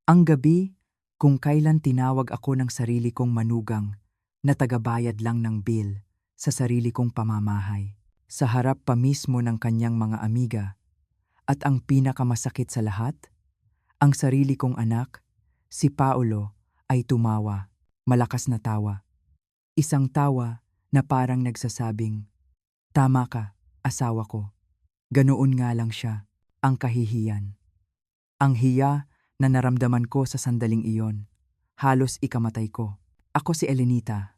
Ang gabi, kung kailan tinawag ako ng sarili kong manugang na tagabayad lang ng bill sa sarili kong pamamahay, sa harap pa mismo ng kanyang mga amiga, at ang pinakamasakit sa lahat, ang sarili kong anak, si Paolo, ay tumawa, malakas na tawa. Isang tawa na parang nagsasabing, "Tama ka, asawa ko." Ganoon nga lang siya, ang kahihiyan. Ang hiya na naramdaman ko sa sandaling iyon, halos ikamatay ko. Ako si Elenita,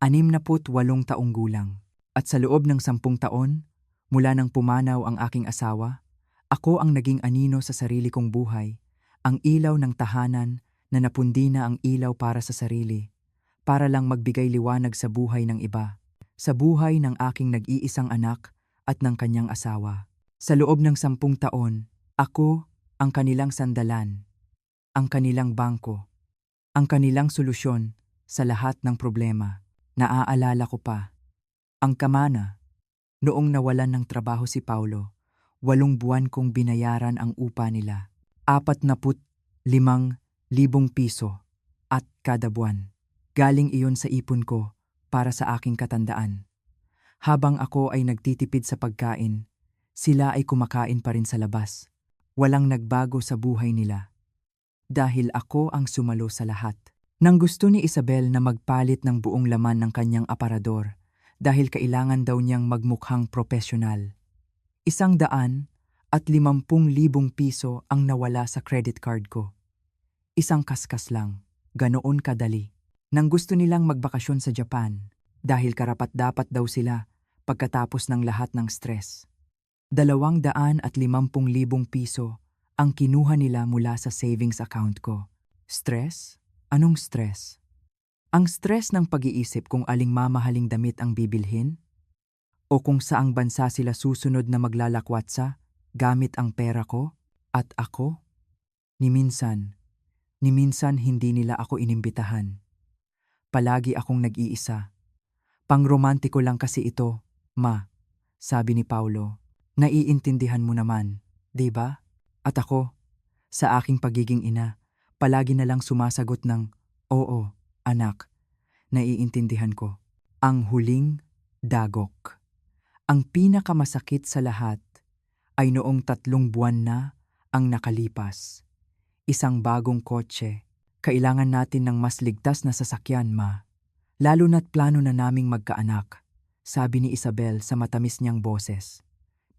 68 taong gulang. At sa loob ng 10 taon, mula nang pumanaw ang aking asawa, ako ang naging anino sa sarili kong buhay, ang ilaw ng tahanan na napundi na ang ilaw para sa sarili, para lang magbigay liwanag sa buhay ng iba, sa buhay ng aking nag-iisang anak at ng kanyang asawa. Sa loob ng 10 taon, ako ang kanilang sandalan, ang kanilang bangko, ang kanilang solusyon sa lahat ng problema. Naaalala ko pa, ang kamana, noong nawalan ng trabaho si Paulo, 8 buwan kong binayaran ang upa nila, 45,000 piso, at kada buwan. Galing iyon sa ipon ko para sa aking katandaan. Habang ako ay nagtitipid sa pagkain, sila ay kumakain pa rin sa labas. Walang nagbago sa buhay nila. Dahil ako ang sumalo sa lahat. Nang gusto ni Isabel na magpalit ng buong laman ng kanyang aparador dahil kailangan daw niyang magmukhang propesyonal. 150,000 piso ang nawala sa credit card ko. Isang kaskas lang, ganoon kadali. Nang gusto nilang magbakasyon sa Japan dahil karapat-dapat daw sila pagkatapos ng lahat ng stress. 250,000 piso ang kinuha nila mula sa savings account ko. Stress? Anong stress? Ang stress ng pag-iisip kung aling mamahaling damit ang bibilhin? O kung saang bansa sila susunod na maglalakwatsa gamit ang pera ko? At ako? Ni minsan hindi nila ako inimbitahan. Palagi akong nag-iisa. Pangromantiko lang kasi ito, ma, sabi ni Paulo. Naiintindihan mo naman, di ba? At ako, sa aking pagiging ina, palagi na lang sumasagot ng, "Oo, anak, naiintindihan ko." Ang huling dagok. Ang pinakamasakit sa lahat ay noong 3 buwan na ang nakalipas. Isang bagong kotse. Kailangan natin ng mas ligtas na sasakyan, ma. Lalo na't plano na naming magkaanak, sabi ni Isabel sa matamis niyang boses.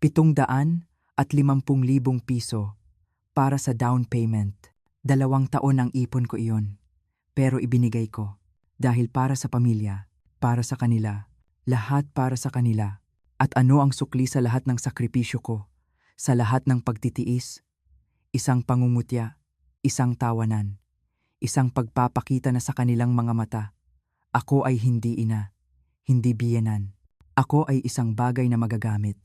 750,000 piso para sa down payment. 2 taon ang ipon ko iyon, pero ibinigay ko. Dahil para sa pamilya, para sa kanila, lahat para sa kanila. At ano ang sukli sa lahat ng sakripisyo ko, sa lahat ng pagtitiis? Isang pangungutya, isang tawanan, isang pagpapakita na sa kanilang mga mata, ako ay hindi ina, hindi biyenan. Ako ay isang bagay na magagamit,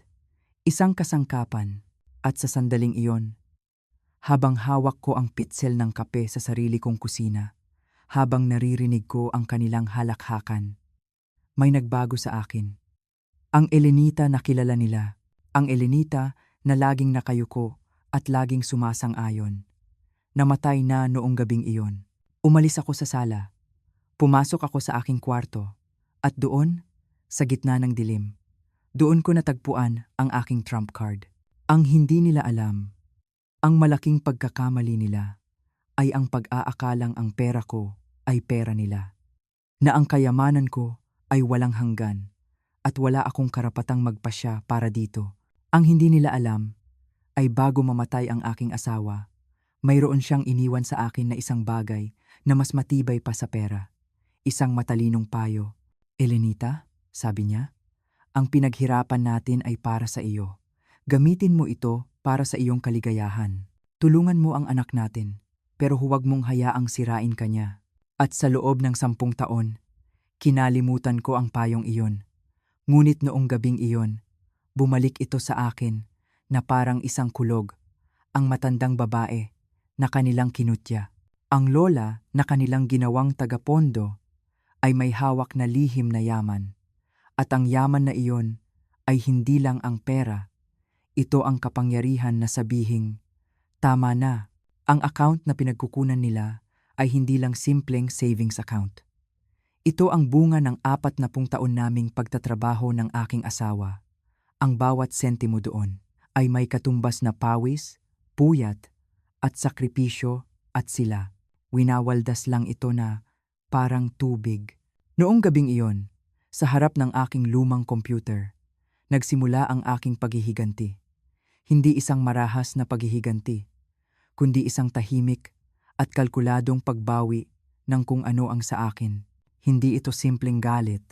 isang kasangkapan. At sa sandaling iyon, habang hawak ko ang pitsel ng kape sa sarili kong kusina, habang naririnig ko ang kanilang halakhakan, may nagbago sa akin. Ang Elenita na kilala nila, ang Elenita na laging nakayuko at laging sumasang-ayon. Namatay na noong gabing iyon. Umalis ako sa sala. Pumasok ako sa aking kwarto. At doon, sa gitna ng dilim, doon ko natagpuan ang aking trump card. Ang hindi nila alam, ang malaking pagkakamali nila, ay ang pag-aakalang ang pera ko ay pera nila. Na ang kayamanan ko ay walang hanggan at wala akong karapatang magpasya para dito. Ang hindi nila alam ay bago mamatay ang aking asawa, mayroon siyang iniwan sa akin na isang bagay na mas matibay pa sa pera. Isang matalinong payo. "Elenita," sabi niya, "ang pinaghirapan natin ay para sa iyo. Gamitin mo ito para sa iyong kaligayahan. Tulungan mo ang anak natin, pero huwag mong hayaang sirain kanya." At sa loob ng 10 taon, kinalimutan ko ang payong iyon. Ngunit noong gabing iyon, bumalik ito sa akin na parang isang kulog. Ang matandang babae na kanilang kinutya, ang lola na kanilang ginawang tagapondo, ay may hawak na lihim na yaman. At ang yaman na iyon ay hindi lang ang pera. Ito ang kapangyarihan na sabihing, "Tama na, Ang account na pinagkukunan nila ay hindi lang simpleng savings account. Ito ang bunga ng 40 taon naming pagtatrabaho ng aking asawa. Ang bawat sentimo doon ay may katumbas na pawis, puyat, at sakripisyo at sila. Winawaldas lang ito na parang tubig. Noong gabing iyon, sa harap ng aking lumang computer, nagsimula ang aking paghihiganti. Hindi isang marahas na paghihiganti, kundi isang tahimik at kalkuladong pagbawi ng kung ano ang sa akin. Hindi ito simpleng galit.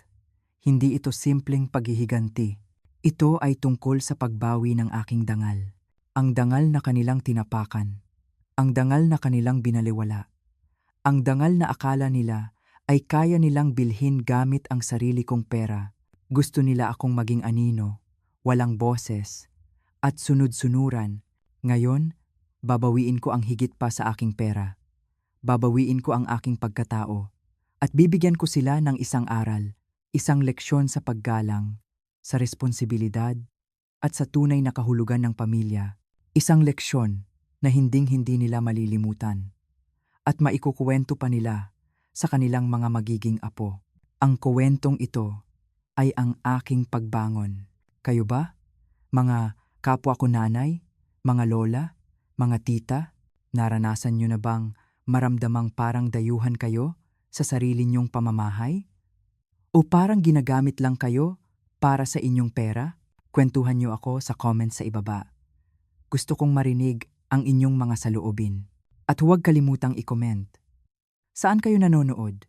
Hindi ito simpleng paghihiganti. Ito ay tungkol sa pagbawi ng aking dangal. Ang dangal na kanilang tinapakan. Ang dangal na kanilang binaliwala. Ang dangal na akala nila ay kaya nilang bilhin gamit ang sarili kong pera. Gusto nila akong maging anino, walang boses, at sunod-sunuran. Ngayon, babawiin ko ang higit pa sa aking pera. Babawiin ko ang aking pagkatao. At bibigyan ko sila ng isang aral, isang leksyon sa paggalang, sa responsibilidad, at sa tunay na kahulugan ng pamilya. Isang leksyon na hinding-hindi nila malilimutan. At maikukuwento pa nila sa kanilang mga magiging apo. Ang kuwentong ito ay ang aking pagbangon. Kayo ba? Mga kapwa ko nanay, mga lola, mga tita, naranasan nyo na bang maramdamang parang dayuhan kayo sa sarili niyong pamamahay? O parang ginagamit lang kayo para sa inyong pera? Kwentuhan niyo ako sa comments sa ibaba. Gusto kong marinig ang inyong mga saloobin. At huwag kalimutang i-comment. Saan kayo nanonood?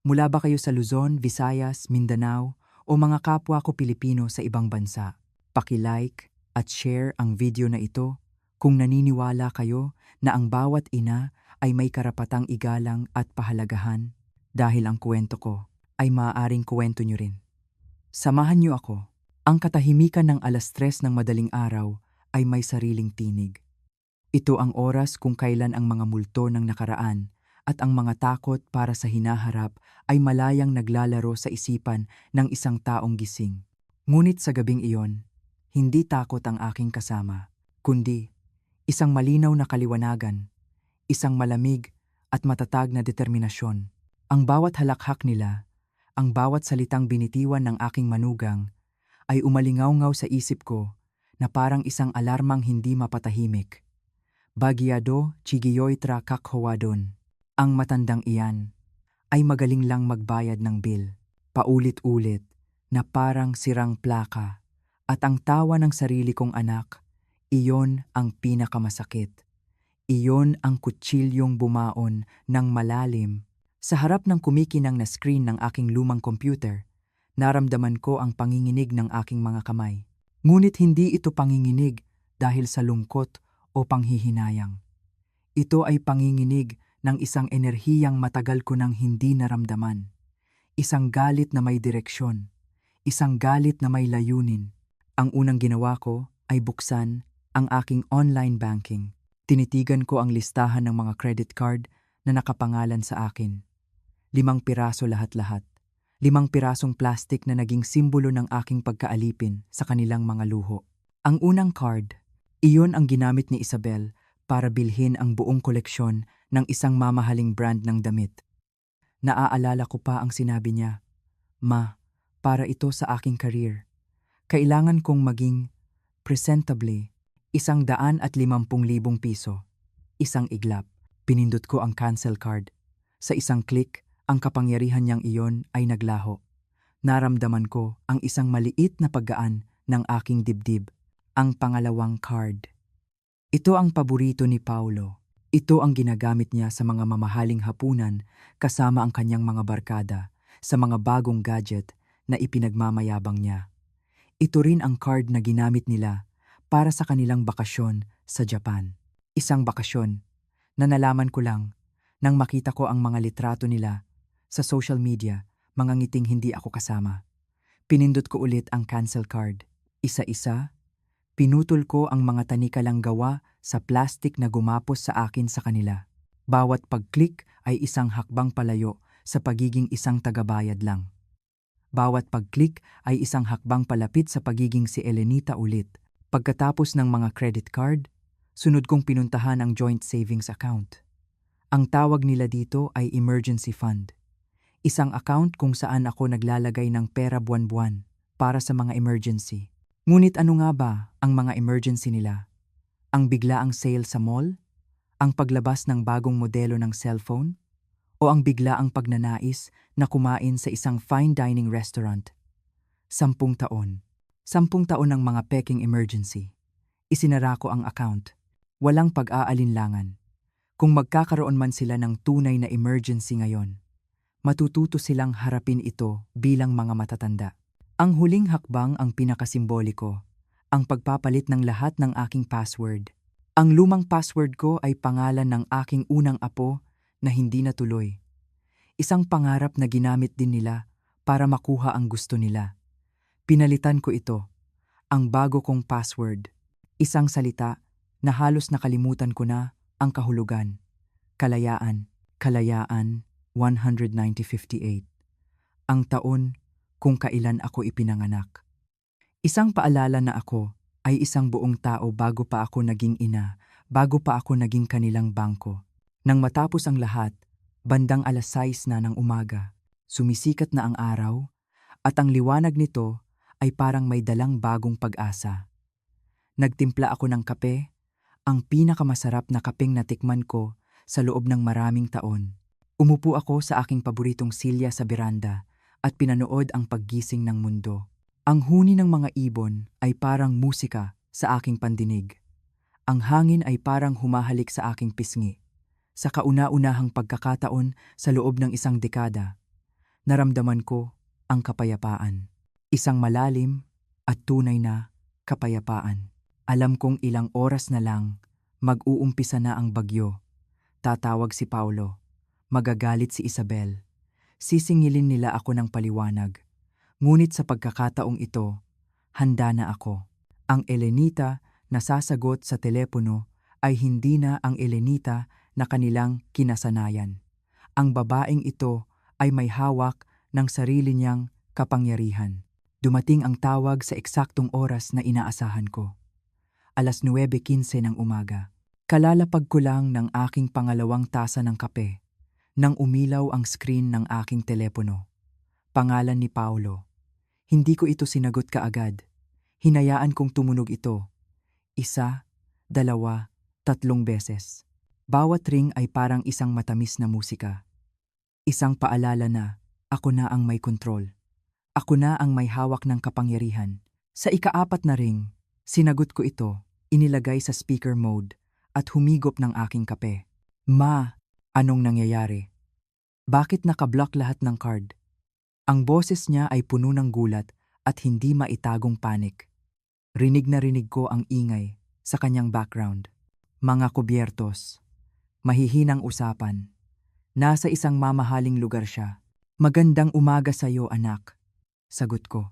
Mula ba kayo sa Luzon, Visayas, Mindanao, o mga kapwa ko Pilipino sa ibang bansa? Paki-like at share ang video na ito kung naniniwala kayo na ang bawat ina ay may karapatang igalang at pahalagahan. Dahil ang kwento ko ay maaaring kwento nyo rin. Samahan nyo ako. Ang katahimikan ng 3:00 ng madaling araw ay may sariling tinig. Ito ang oras kung kailan ang mga multo ng nakaraan at ang mga takot para sa hinaharap ay malayang naglalaro sa isipan ng isang taong gising. Ngunit sa gabing iyon, hindi takot ang aking kasama, kundi isang malinaw na kaliwanagan, isang malamig at matatag na determinasyon. Ang bawat halakhak nila, ang bawat salitang binitiwan ng aking manugang, ay umalingaw-ngaw sa isip ko na parang isang alarmang hindi mapatahimik. Bagyado Chigiyoitra Kakhowadon. Ang matandang iyan ay magaling lang magbayad ng bill, paulit-ulit, na parang sirang plaka. At ang tawa ng sarili kong anak, iyon ang pinakamasakit. Iyon ang kutsilyong bumaon ng malalim. Sa harap ng kumikinang na screen ng aking lumang computer, naramdaman ko ang panginginig ng aking mga kamay. Ngunit hindi ito panginginig dahil sa lungkot o panghihinayang. Ito ay panginginig ng isang enerhiyang matagal ko nang hindi naramdaman. Isang galit na may direksyon. Isang galit na may layunin. Ang unang ginawa ko ay buksan ang aking online banking. Tinitigan ko ang listahan ng mga credit card na nakapangalan sa akin. 5 piraso lahat-lahat. 5 pirasong plastic na naging simbolo ng aking pagkaalipin sa kanilang mga luho. Ang unang card, iyon ang ginamit ni Isabel para bilhin ang buong koleksyon ng isang mamahaling brand ng damit. Naaalala ko pa ang sinabi niya, "Ma, para ito sa aking career. Kailangan kong maging presentably, 150,000 piso. Isang iglap." Pinindot ko ang cancel card. Sa isang click, ang kapangyarihan niyang iyon ay naglaho. Naramdaman ko ang isang maliit na paggaan ng aking dibdib. Ang pangalawang card. Ito ang paborito ni Paulo. Ito ang ginagamit niya sa mga mamahaling hapunan kasama ang kanyang mga barkada sa mga bagong gadget na ipinagmamayabang niya. Ito rin ang card na ginamit nila para sa kanilang bakasyon sa Japan. Isang bakasyon na nalaman ko lang nang makita ko ang mga litrato nila sa social media, mga ngiting hindi ako kasama. Pinindot ko ulit ang cancel card. Isa-isa, pinutol ko ang mga tanikalang gawa sa plastic na gumapos sa akin sa kanila. Bawat pag-click ay isang hakbang palayo sa pagiging isang tagabayad lang. Bawat pag-click ay isang hakbang palapit sa pagiging si Elenita ulit. Pagkatapos ng mga credit card, Sunod kong pinuntahan ang joint savings account. Ang tawag nila dito ay emergency fund. Isang account kung saan ako naglalagay ng pera buwan-buwan para sa mga emergency. Ngunit ano nga ba ang mga emergency nila? Ang biglaang sale sa mall? Ang paglabas ng bagong modelo ng cellphone? O ang biglaang pagnanais na kumain sa isang fine dining restaurant? 10 taon. 10 taon ng mga peking emergency. Isinara ko ang account. Walang pag-aalinlangan. Kung magkakaroon man sila ng tunay na emergency ngayon, matututo silang harapin ito bilang mga matatanda. Ang huling hakbang ang pinakasimboliko, ang pagpapalit ng lahat ng aking password. Ang lumang password ko ay pangalan ng aking unang apo na hindi natuloy. Isang pangarap na ginamit din nila para makuha ang gusto nila. Pinalitan ko ito, ang bago kong password. Isang salita na halos nakalimutan ko na ang kahulugan. Kalayaan, kalayaan, 19058. Ang taon kung kailan ako ipinanganak. Isang paalala na ako ay isang buong tao bago pa ako naging ina, bago pa ako naging kanilang bangko. Nang matapos ang lahat, bandang 6:00 na ng umaga, sumisikat na ang araw, at ang liwanag nito ay parang may dalang bagong pag-asa. Nagtimpla ako ng kape, ang pinakamasarap na kapeng natikman ko sa loob ng maraming taon. Umupo ako sa aking paboritong silya sa beranda at pinanood ang paggising ng mundo. Ang huni ng mga ibon ay parang musika sa aking pandinig. Ang hangin ay parang humahalik sa aking pisngi. Sa kauna-unahang pagkakataon sa loob ng isang dekada, naramdaman ko ang kapayapaan. Isang malalim at tunay na kapayapaan. Alam kong ilang oras na lang, mag-uumpisa na ang bagyo. Tatawag si Paulo. Magagalit si Isabel. Sisingilin nila ako ng paliwanag. Ngunit sa pagkakataong ito, handa na ako. Ang Elenita na sasagot sa telepono ay hindi na ang Elenita na kanilang kinasanayan. Ang babaeng ito ay may hawak ng sarili niyang kapangyarihan. Dumating ang tawag sa eksaktong oras na inaasahan ko. 9:15 ng umaga. Kalalapag ko lang ng aking pangalawang tasa ng kape nang umilaw ang screen ng aking telepono. Pangalan ni Paulo. Hindi ko ito sinagot kaagad. Hinayaan kong tumunog ito. 1, 2, 3 beses. Bawat ring ay parang isang matamis na musika. Isang paalala na ako na ang may kontrol. Ako na ang may hawak ng kapangyarihan. Sa ika-4 na ring, sinagot ko ito, inilagay sa speaker mode at humigop ng aking kape. Ma, anong nangyayari? Bakit nakablock lahat ng card? Ang boses niya ay puno ng gulat at hindi maitagong panik. Rinig na rinig ko ang ingay sa kanyang background. Mga kubyertos. Mahihinang usapan. Nasa isang mamahaling lugar siya. Magandang umaga sa iyo, anak. Sagot ko.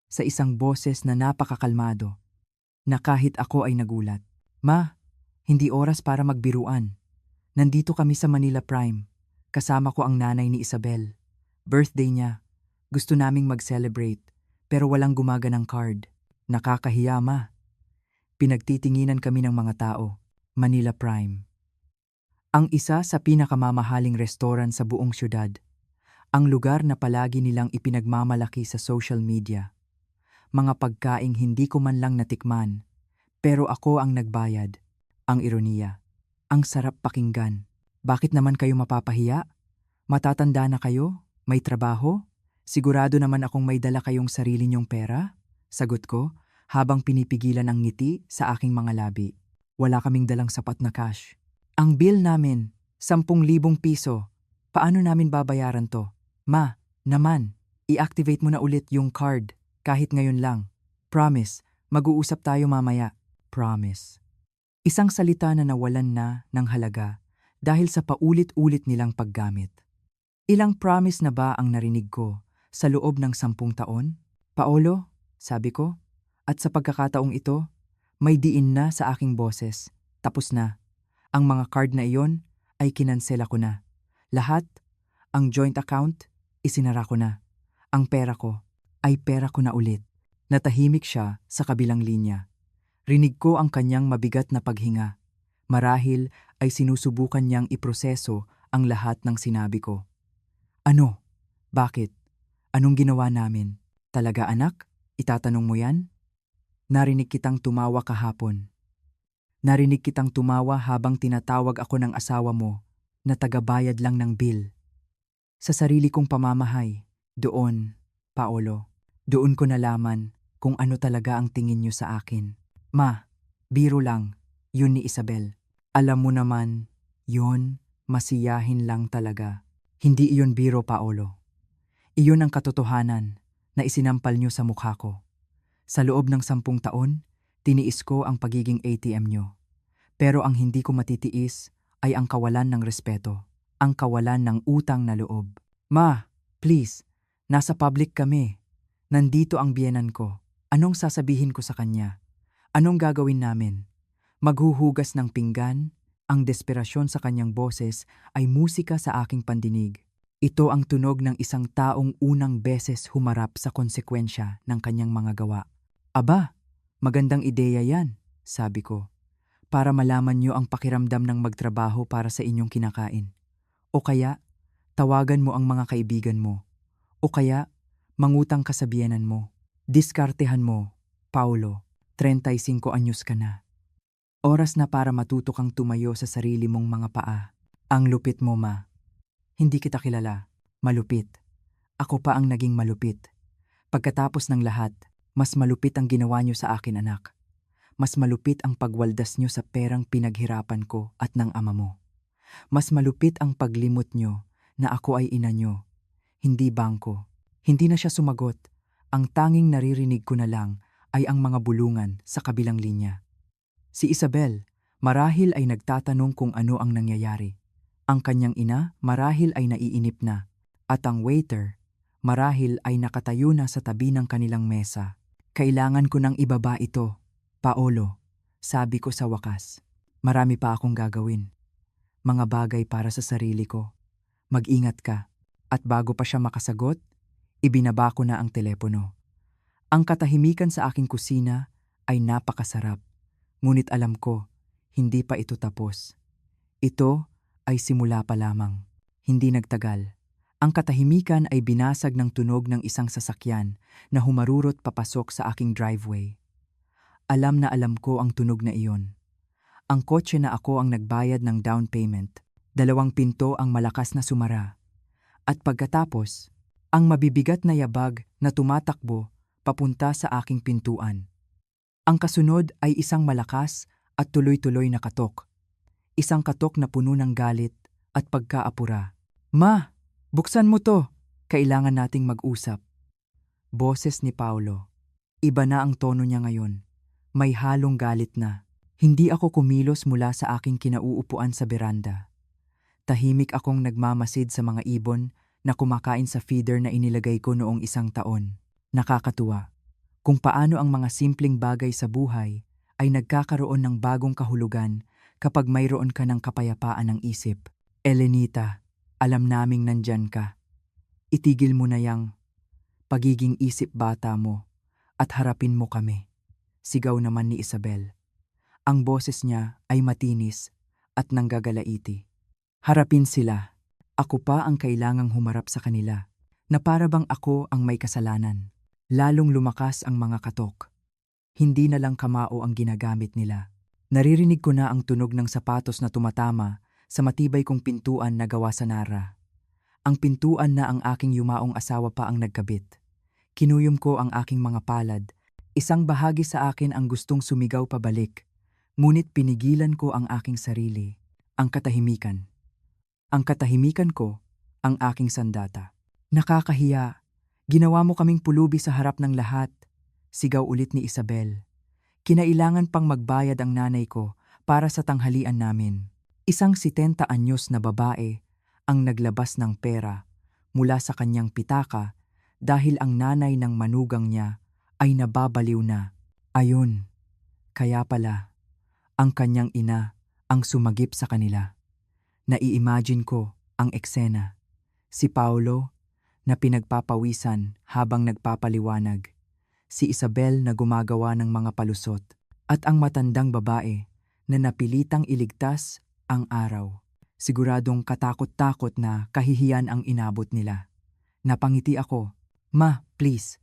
Sa isang boses na napakakalmado. Na kahit ako ay nagulat. Ma, hindi oras para magbiruan. Nandito kami sa Manila Prime. Kasama ko ang nanay ni Isabel. Birthday niya. Gusto naming mag-celebrate, pero walang gumaganang card. Nakakahiya, ma. Pinagtitinginan kami ng mga tao. Manila Prime. Ang isa sa pinakamamahaling restaurant sa buong syudad. Ang lugar na palagi nilang ipinagmamalaki sa social media. Mga pagkaing hindi ko man lang natikman, pero ako ang nagbayad. Ang ironiya. Ang sarap pakinggan. Bakit naman kayo mapapahiya? Matatanda na kayo? May trabaho? Sigurado naman akong may dala kayong sarili niyong pera? Sagot ko, habang pinipigilan ang ngiti sa aking mga labi. Wala kaming dalang sapat na cash. Ang bill namin, 10,000 piso. Paano namin babayaran to? Ma, naman, i-activate mo na ulit yung card. Kahit ngayon lang. Promise, mag-uusap tayo mamaya. Promise. Isang salita na nawalan na ng halaga dahil sa paulit-ulit nilang paggamit. Ilang promise na ba ang narinig ko sa loob ng 10 taon? Paolo, sabi ko, at sa pagkakataong ito, may diin na sa aking boses. Tapos na. Ang mga card na iyon ay kinansela ko na. Lahat, ang joint account, isinara ko na. Ang pera ko ay pera ko na ulit. Natahimik siya sa kabilang linya. Rinig ko ang kanyang mabigat na paghinga. Marahil ay sinusubukan niyang iproseso ang lahat ng sinabi ko. Ano? Bakit? Anong ginawa namin? Talaga anak? Itatanong mo yan? Narinig kitang tumawa kahapon. Narinig kitang tumawa habang tinatawag ako ng asawa mo na tagabayad lang ng bill. Sa sarili kong pamamahay, doon, Paolo, doon ko nalaman kung ano talaga ang tingin niyo sa akin. Ma, biro lang, yun ni Isabel. Alam mo naman, yun, masiyahin lang talaga. Hindi iyon biro, Paolo. Iyon ang katotohanan na isinampal niyo sa mukha ko. Sa loob ng 10 taon, tiniis ko ang pagiging ATM niyo. Pero ang hindi ko matitiis ay ang kawalan ng respeto, ang kawalan ng utang na loob. Ma, please, nasa public kami. Nandito ang biyenan ko. Anong sasabihin ko sa kanya? Anong gagawin namin? Maghuhugas ng pinggan? Ang desperasyon sa kanyang boses ay musika sa aking pandinig. Ito ang tunog ng isang taong unang beses humarap sa konsekwensya ng kanyang mga gawa. Aba, magandang ideya yan, sabi ko. Para malaman niyo ang pakiramdam ng magtrabaho para sa inyong kinakain. O kaya, tawagan mo ang mga kaibigan mo. O kaya, mangutang ka sa biyenan mo. Diskartehan mo, Paulo, 35 anyos ka na. Oras na para matuto kang tumayo sa sarili mong mga paa. Ang lupit mo, ma. Hindi kita kilala. Malupit. Ako pa ang naging malupit. Pagkatapos ng lahat, mas malupit ang ginawa niyo sa akin, anak. Mas malupit ang pagwaldas niyo sa perang pinaghirapan ko at ng ama mo. Mas malupit ang paglimot niyo na ako ay ina niyo, hindi bangko. Hindi na siya sumagot. Ang tanging naririnig ko na lang ay ang mga bulungan sa kabilang linya. Si Isabel, marahil ay nagtatanong kung ano ang nangyayari. Ang kanyang ina, marahil ay naiinip na. At ang waiter, marahil ay nakatayo na sa tabi ng kanilang mesa. Kailangan ko nang ibaba ito, Paolo, sabi ko sa wakas. Marami pa akong gagawin. Mga bagay para sa sarili ko. Mag-ingat ka. At bago pa siya makasagot, ibinaba ko na ang telepono. Ang katahimikan sa aking kusina ay napakasarap. Ngunit alam ko, hindi pa ito tapos. Ito ay simula pa lamang. Hindi nagtagal. Ang katahimikan ay binasag ng tunog ng isang sasakyan na humarurot papasok sa aking driveway. Alam na alam ko ang tunog na iyon. Ang kotse na ako ang nagbayad ng down payment. 2 pinto ang malakas na sumara. At pagkatapos, ang mabibigat na yabag na tumatakbo papunta sa aking pintuan. Ang kasunod ay isang malakas at tuloy-tuloy na katok. Isang katok na puno ng galit at pagkaapura. Ma, buksan mo to! Kailangan nating mag-usap. Boses ni Paulo. Iba na ang tono niya ngayon. May halong galit na. Hindi ako kumilos mula sa aking kinauupuan sa beranda. Tahimik akong nagmamasid sa mga ibon na kumakain sa feeder na inilagay ko noong 1 taon. Nakakatuwa. Kung paano ang mga simpleng bagay sa buhay ay nagkakaroon ng bagong kahulugan kapag mayroon ka ng kapayapaan ng isip. Elenita, alam naming nandyan ka. Itigil mo na yang pagiging isip bata mo at harapin mo kami. Sigaw naman ni Isabel. Ang boses niya ay matinis at nanggagalaiti. Harapin sila. Ako pa ang kailangang humarap sa kanila, na para bang ako ang may kasalanan. Lalong lumakas ang mga katok. Hindi na lang kamao ang ginagamit nila. Naririnig ko na ang tunog ng sapatos na tumatama sa matibay kong pintuan na gawa sa nara. Ang pintuan na ang aking yumaong asawa pa ang nagkabit. Kinuyom ko ang aking mga palad. Isang bahagi sa akin ang gustong sumigaw pabalik. Ngunit pinigilan ko ang aking sarili. Ang katahimikan. Ang katahimikan ko, ang aking sandata. Nakakahiya. Ginawa mo kaming pulubi sa harap ng lahat. Sigaw ulit ni Isabel. Kinailangan pang magbayad ang nanay ko para sa tanghalian namin. Isang 70 anyos na babae ang naglabas ng pera mula sa kanyang pitaka dahil ang nanay ng manugang niya ay nababaliw na. Ayun, kaya pala, ang kanyang ina ang sumagip sa kanila. Nai-imagine ko ang eksena. Si Paulo na pinagpapawisan habang nagpapaliwanag. Si Isabel na gumagawa ng mga palusot. At ang matandang babae na napilitang iligtas ang araw. Siguradong katakot-takot na kahihiyan ang inabot nila. Napangiti ako. Ma, please.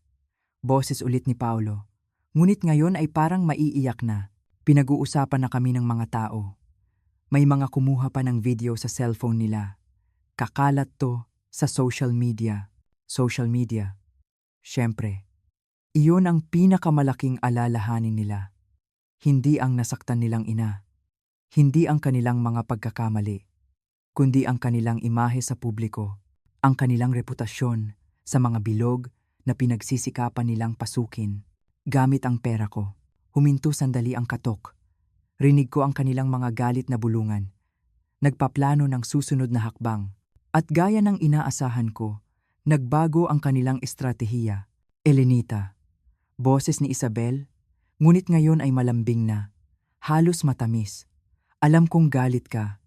Boses ulit ni Paulo. Ngunit ngayon ay parang maiiyak na. Pinag-uusapan na kami ng mga tao. May mga kumuha pa ng video sa cellphone nila. Kakalat to sa social media. Social media. Siyempre, iyon ang pinakamalaking alalahanin nila. Hindi ang nasaktan nilang ina. Hindi ang kanilang mga pagkakamali. Kundi ang kanilang imahe sa publiko. Ang kanilang reputasyon sa mga bilog na pinagsisikapan nilang pasukin. Gamit ang pera ko. Huminto sandali ang katok. Rinig ko ang kanilang mga galit na bulungan. Nagpaplano ng susunod na hakbang. At gaya ng inaasahan ko, nagbago ang kanilang estratehiya. Elenita. Boses ni Isabel, ngunit ngayon ay malambing na. Halos matamis. Alam kong galit ka.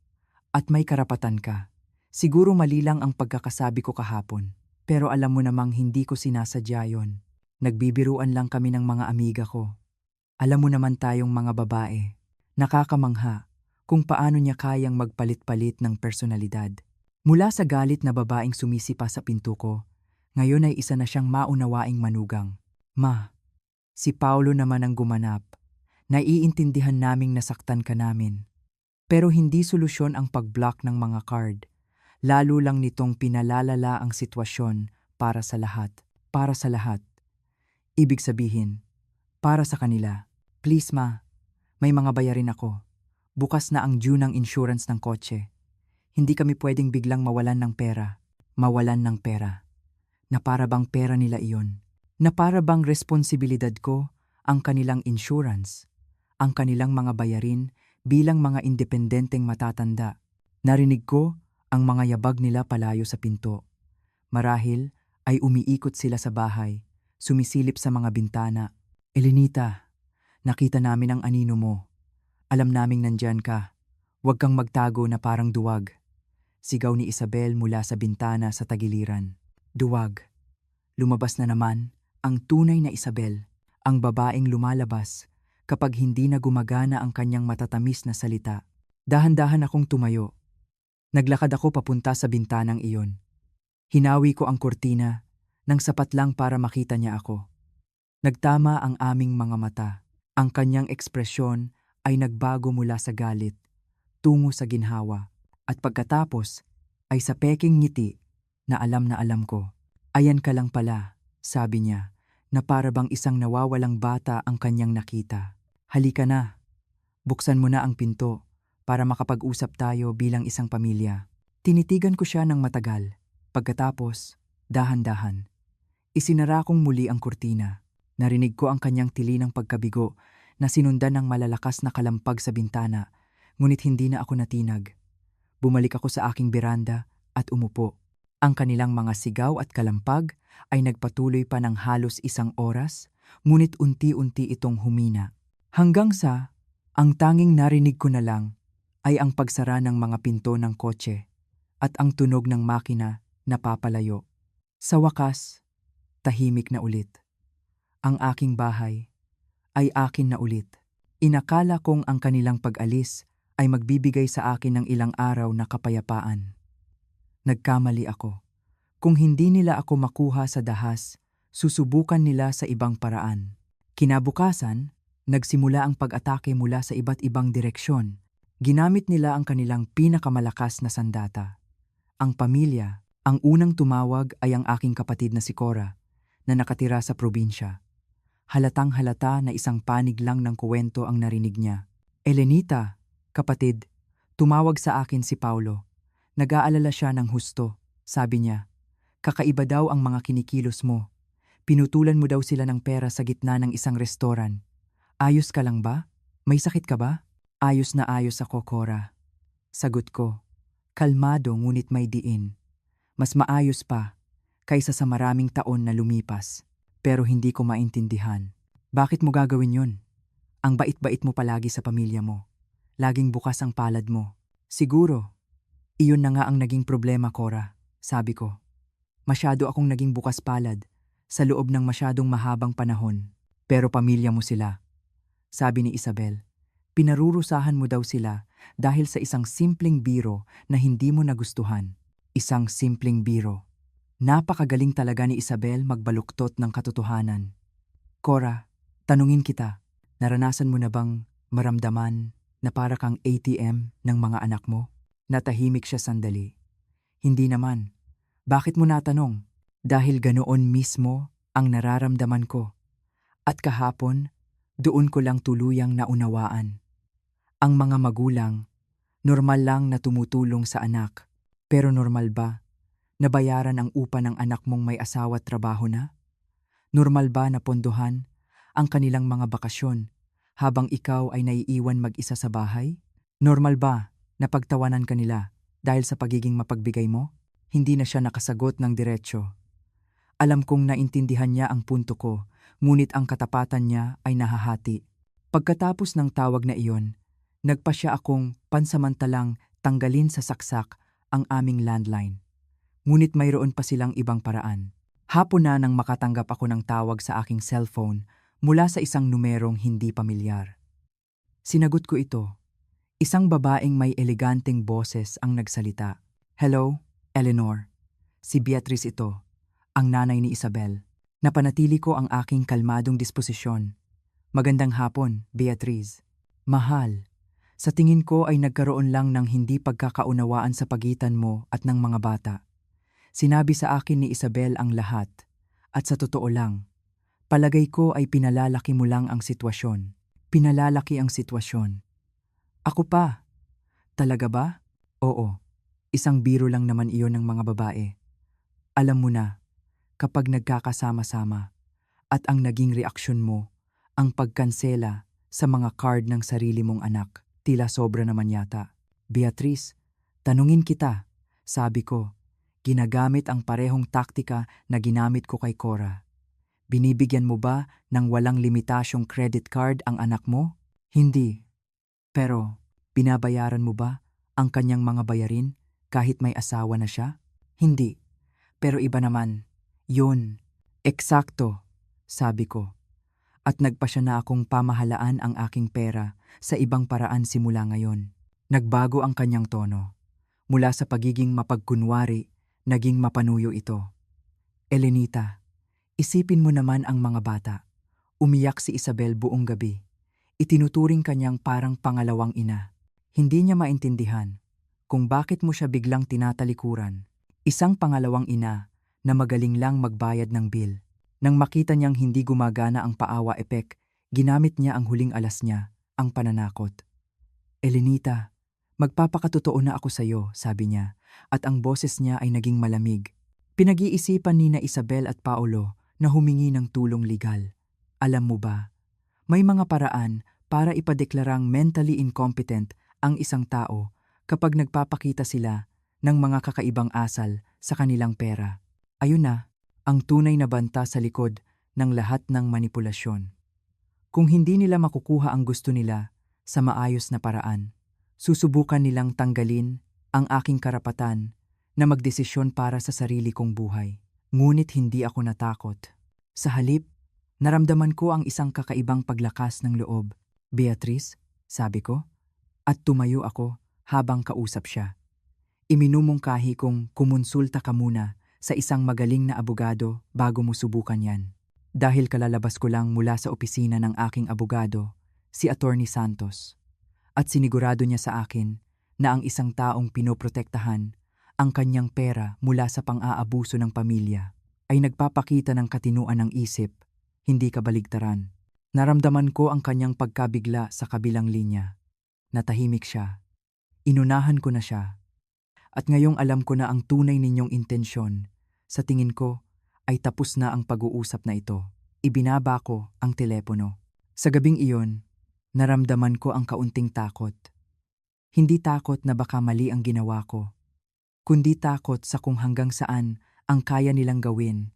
At may karapatan ka. Siguro mali lang ang pagkakasabi ko kahapon. Pero alam mo namang hindi ko sinasadya yon. Nagbibiruan lang kami ng mga amiga ko. Alam mo naman tayong mga babae. Nakakamangha kung paano niya kayang magpalit-palit ng personalidad. Mula sa galit na babaeng sumisipa sa pinto ko, ngayon ay isa na siyang maunawaing manugang. Ma, si Paulo naman ang gumanap. Naiintindihan naming nasaktan ka namin. Pero hindi solusyon ang pag-block ng mga card. Lalo lang nitong pinalalala ang sitwasyon para sa lahat. Para sa lahat. Ibig sabihin, para sa kanila. Please ma, may mga bayarin ako. Bukas na ang due ng insurance ng kotse. Hindi kami pwedeng biglang mawalan ng pera. Mawalan ng pera. Na para bang pera nila iyon. Na para bang responsibilidad ko ang kanilang insurance. Ang kanilang mga bayarin bilang mga independenteng matatanda. Narinig ko ang mga yabag nila palayo sa pinto. Marahil ay umiikot sila sa bahay, sumisilip sa mga bintana. Elenita, nakita namin ang anino mo. Alam naming nandyan ka. Huwag kang magtago na parang duwag. Sigaw ni Isabel mula sa bintana sa tagiliran. Duwag. Lumabas na naman ang tunay na Isabel, ang babaeng lumalabas kapag hindi na gumagana ang kanyang matatamis na salita. Dahan-dahan akong tumayo. Naglakad ako papunta sa bintanang iyon. Hinawi ko ang kurtina nang sapat lang para makita niya ako. Nagtama ang aming mga mata. Ang kanyang ekspresyon ay nagbago mula sa galit, tungo sa ginhawa, at pagkatapos ay sa peking ngiti na alam ko. Ayan ka lang pala, sabi niya, na para bang isang nawawalang bata ang kanyang nakita. Halika na, buksan mo na ang pinto para makapag-usap tayo bilang isang pamilya. Tinitigan ko siya ng matagal. Pagkatapos, dahan-dahan. Isinara kong muli ang kurtina. Narinig ko ang kanyang tili ng pagkabigo na sinundan ng malalakas na kalampag sa bintana, ngunit hindi na ako natinag. Bumalik ako sa aking beranda at umupo. Ang kanilang mga sigaw at kalampag ay nagpatuloy pa ng halos 1 oras, ngunit unti-unti itong humina. Hanggang sa, ang tanging narinig ko na lang ay ang pagsara ng mga pinto ng kotse at ang tunog ng makina na papalayo. Sa wakas, tahimik na ulit. Ang aking bahay ay akin na ulit. Inakala kong ang kanilang pag-alis ay magbibigay sa akin ng ilang araw na kapayapaan. Nagkamali ako. Kung hindi nila ako makuha sa dahas, susubukan nila sa ibang paraan. Kinabukasan, nagsimula ang pag-atake mula sa iba't ibang direksyon. Ginamit nila ang kanilang pinakamalakas na sandata. Ang pamilya, ang unang tumawag ay ang aking kapatid na si Cora, na nakatira sa probinsya. Halatang-halata na isang panig lang ng kuwento ang narinig niya. Elenita, kapatid, tumawag sa akin si Paulo. Nag-aalala siya ng husto, sabi niya. Kakaiba daw ang mga kinikilos mo. Pinutulan mo daw sila ng pera sa gitna ng isang restoran. Ayos ka lang ba? May sakit ka ba? Ayos na ayos ako, Cora. Sagot ko, kalmado ngunit may diin. Mas maayos pa kaysa sa maraming taon na lumipas. Pero hindi ko maintindihan. Bakit mo gagawin yun? Ang bait-bait mo palagi sa pamilya mo. Laging bukas ang palad mo. Siguro, iyon na nga ang naging problema, Cora, sabi ko. Masyado akong naging bukas palad sa loob ng masyadong mahabang panahon. Pero pamilya mo sila, sabi ni Isabel. Pinarurusahan mo daw sila dahil sa isang simpleng biro na hindi mo nagustuhan. Isang simpleng biro. Napakagaling talaga ni Isabel magbaluktot ng katotohanan. Cora, tanungin kita, naranasan mo na bang maramdaman na para kang ATM ng mga anak mo? Natahimik siya sandali. Hindi naman. Bakit mo natanong? Dahil ganoon mismo ang nararamdaman ko. At kahapon, doon ko lang tuluyang naunawaan. Ang mga magulang, normal lang na tumutulong sa anak. Pero normal ba na bayaran ang upa ng anak mong may asawa at trabaho na? Normal ba na pondohan ang kanilang mga bakasyon habang ikaw ay naiiwan mag-isa sa bahay? Normal ba na pagtawanan kanila dahil sa pagiging mapagbigay mo? Hindi na siya nakasagot ng diretsyo. Alam kong naintindihan niya ang punto ko, ngunit ang katapatan niya ay nahahati. Pagkatapos ng tawag na iyon, nagpa siya akong pansamantalang tanggalin sa saksak ang aming landline. Ngunit mayroon pa silang ibang paraan. Hapon na nang makatanggap ako ng tawag sa aking cellphone mula sa isang numerong hindi pamilyar. Sinagot ko ito. Isang babaeng may eleganteng boses ang nagsalita. Hello, Eleanor. Si Beatrice ito, ang nanay ni Isabel. Napanatili ko ang aking kalmadong disposisyon. Magandang hapon, Beatrice. Mahal, sa tingin ko ay nagkaroon lang ng hindi pagkakaunawaan sa pagitan mo at ng mga bata. Sinabi sa akin ni Isabel ang lahat, at sa totoo lang, palagay ko ay pinalalaki mo lang ang sitwasyon. Pinalalaki ang sitwasyon. Ako pa? Talaga ba? Oo, isang biro lang naman iyon ng mga babae. Alam mo na, kapag nagkakasama-sama, at ang naging reaksyon mo, ang pagkansela sa mga card ng sarili mong anak, tila sobra naman yata. Beatrice, tanungin kita, sabi ko. Ginagamit ang parehong taktika na ginamit ko kay Cora. Binibigyan mo ba ng walang limitasyong credit card ang anak mo? Hindi. Pero, binabayaran mo ba ang kanyang mga bayarin kahit may asawa na siya? Hindi. Pero iba naman. Yun. Eksakto, sabi ko. At nagpa siya na akong pamahalaan ang aking pera sa ibang paraan simula ngayon. Nagbago ang kanyang tono. Mula sa pagiging mapagkunwari, naging mapanuyo ito. Elenita, isipin mo naman ang mga bata. Umiyak si Isabel buong gabi. Itinuturing kanyang parang pangalawang ina. Hindi niya maintindihan kung bakit mo siya biglang tinatalikuran. Isang pangalawang ina na magaling lang magbayad ng bill. Nang makita niyang hindi gumagana ang paawa epek, ginamit niya ang huling alas niya, ang pananakot. Elenita, magpapakatotoo na ako sa iyo, sabi niya, at ang boses niya ay naging malamig. Pinag-iisipan ni na Isabel at Paolo na humingi ng tulong legal. Alam mo ba, may mga paraan para ipadeklarang mentally incompetent ang isang tao kapag nagpapakita sila ng mga kakaibang asal sa kanilang pera. Ayun na, ang tunay na banta sa likod ng lahat ng manipulasyon. Kung hindi nila makukuha ang gusto nila sa maayos na paraan, susubukan nilang tanggalin ang aking karapatan na magdesisyon para sa sarili kong buhay. Ngunit hindi ako natakot. Sa halip, naramdaman ko ang isang kakaibang paglakas ng loob. Beatrice, sabi ko, at tumayo ako habang kausap siya. Iminumungkahi kong kumonsulta ka muna sa isang magaling na abogado bago mo subukan yan. Dahil kalalabas ko lang mula sa opisina ng aking abogado, si Attorney Santos. At sinigurado niya sa akin na ang isang taong pinoprotektahan ang kanyang pera mula sa pang-aabuso ng pamilya ay nagpapakita ng katinuan ng isip, hindi kabaligtaran. Naramdaman ko ang kanyang pagkabigla sa kabilang linya. Natahimik siya. Inunahan ko na siya. At ngayong alam ko na ang tunay ninyong intensyon, sa tingin ko ay tapos na ang pag-uusap na ito. Ibinaba ko ang telepono. Sa gabing iyon, naramdaman ko ang kaunting takot. Hindi takot na baka mali ang ginawa ko, kundi takot sa kung hanggang saan ang kaya nilang gawin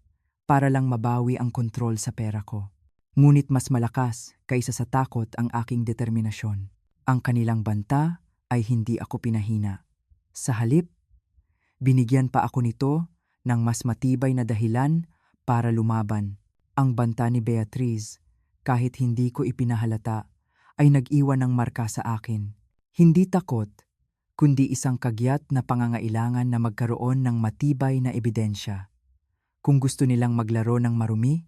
para lang mabawi ang kontrol sa pera ko. Ngunit mas malakas kaysa sa takot ang aking determinasyon. Ang kanilang banta ay hindi ako pinahina. Sa halip, binigyan pa ako nito ng mas matibay na dahilan para lumaban. Ang banta ni Beatrice, kahit hindi ko ipinahalata, ay nag-iwan ng marka sa akin. Hindi takot, kundi isang kagyat na pangangailangan na magkaroon ng matibay na ebidensya. Kung gusto nilang maglaro ng marumi,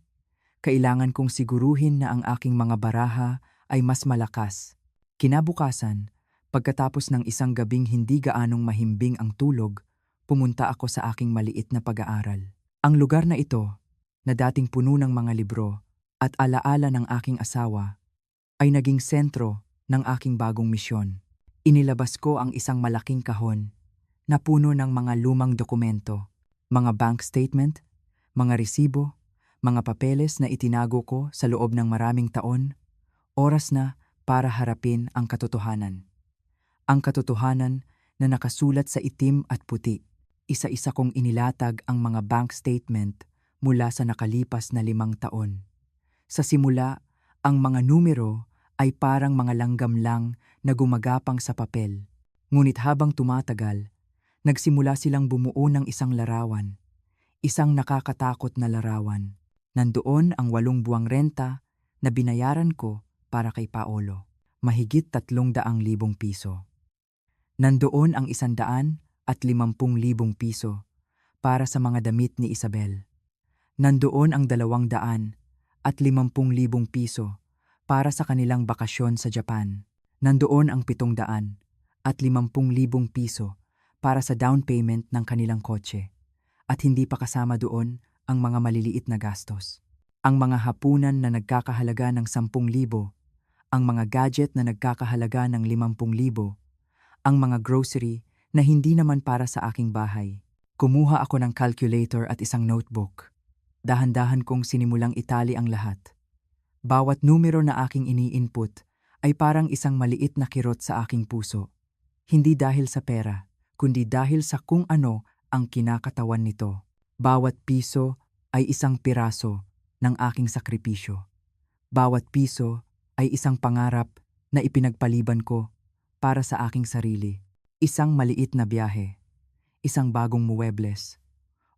kailangan kong siguruhin na ang aking mga baraha ay mas malakas. Kinabukasan, pagkatapos ng isang gabing hindi gaanong mahimbing ang tulog, pumunta ako sa aking maliit na pag-aaral. Ang lugar na ito, na dating puno ng mga libro at alaala ng aking asawa, ay naging sentro ng aking bagong misyon. Inilabas ko ang isang malaking kahon na puno ng mga lumang dokumento, mga bank statement, mga resibo, mga papeles na itinago ko sa loob ng maraming taon. Oras na para harapin ang katotohanan. Ang katotohanan na nakasulat sa itim at puti. Isa-isa kong inilatag ang mga bank statement mula sa nakalipas na 5 taon. Sa simula, ang mga numero ay parang mga langgam lang na gumagapang sa papel. Ngunit habang tumatagal, nagsimula silang bumuo ng isang larawan. Isang nakakatakot na larawan. Nandoon ang 8 buwang renta na binayaran ko para kay Paolo. Mahigit 300,000 piso. Nandoon ang 150,000 piso para sa mga damit ni Isabel. Nandoon ang 250,000 piso para sa kanilang bakasyon sa Japan. Nandoon ang 750,000 piso para sa down payment ng kanilang kotse. At hindi pa kasama doon ang mga maliliit na gastos. Ang mga hapunan na nagkakahalaga ng 10,000, ang mga gadget na nagkakahalaga ng 50,000, ang mga grocery na hindi naman para sa aking bahay. Kumuha ako ng calculator at isang notebook. Dahan-dahan kong sinimulang itali ang lahat. Bawat numero na aking ini-input ay parang isang maliit na kirot sa aking puso. Hindi dahil sa pera, kundi dahil sa kung ano ang kinakatawan nito. Bawat piso ay isang piraso ng aking sakripisyo. Bawat piso ay isang pangarap na ipinagpaliban ko para sa aking sarili. Isang maliit na biyahe, isang bagong muwebles,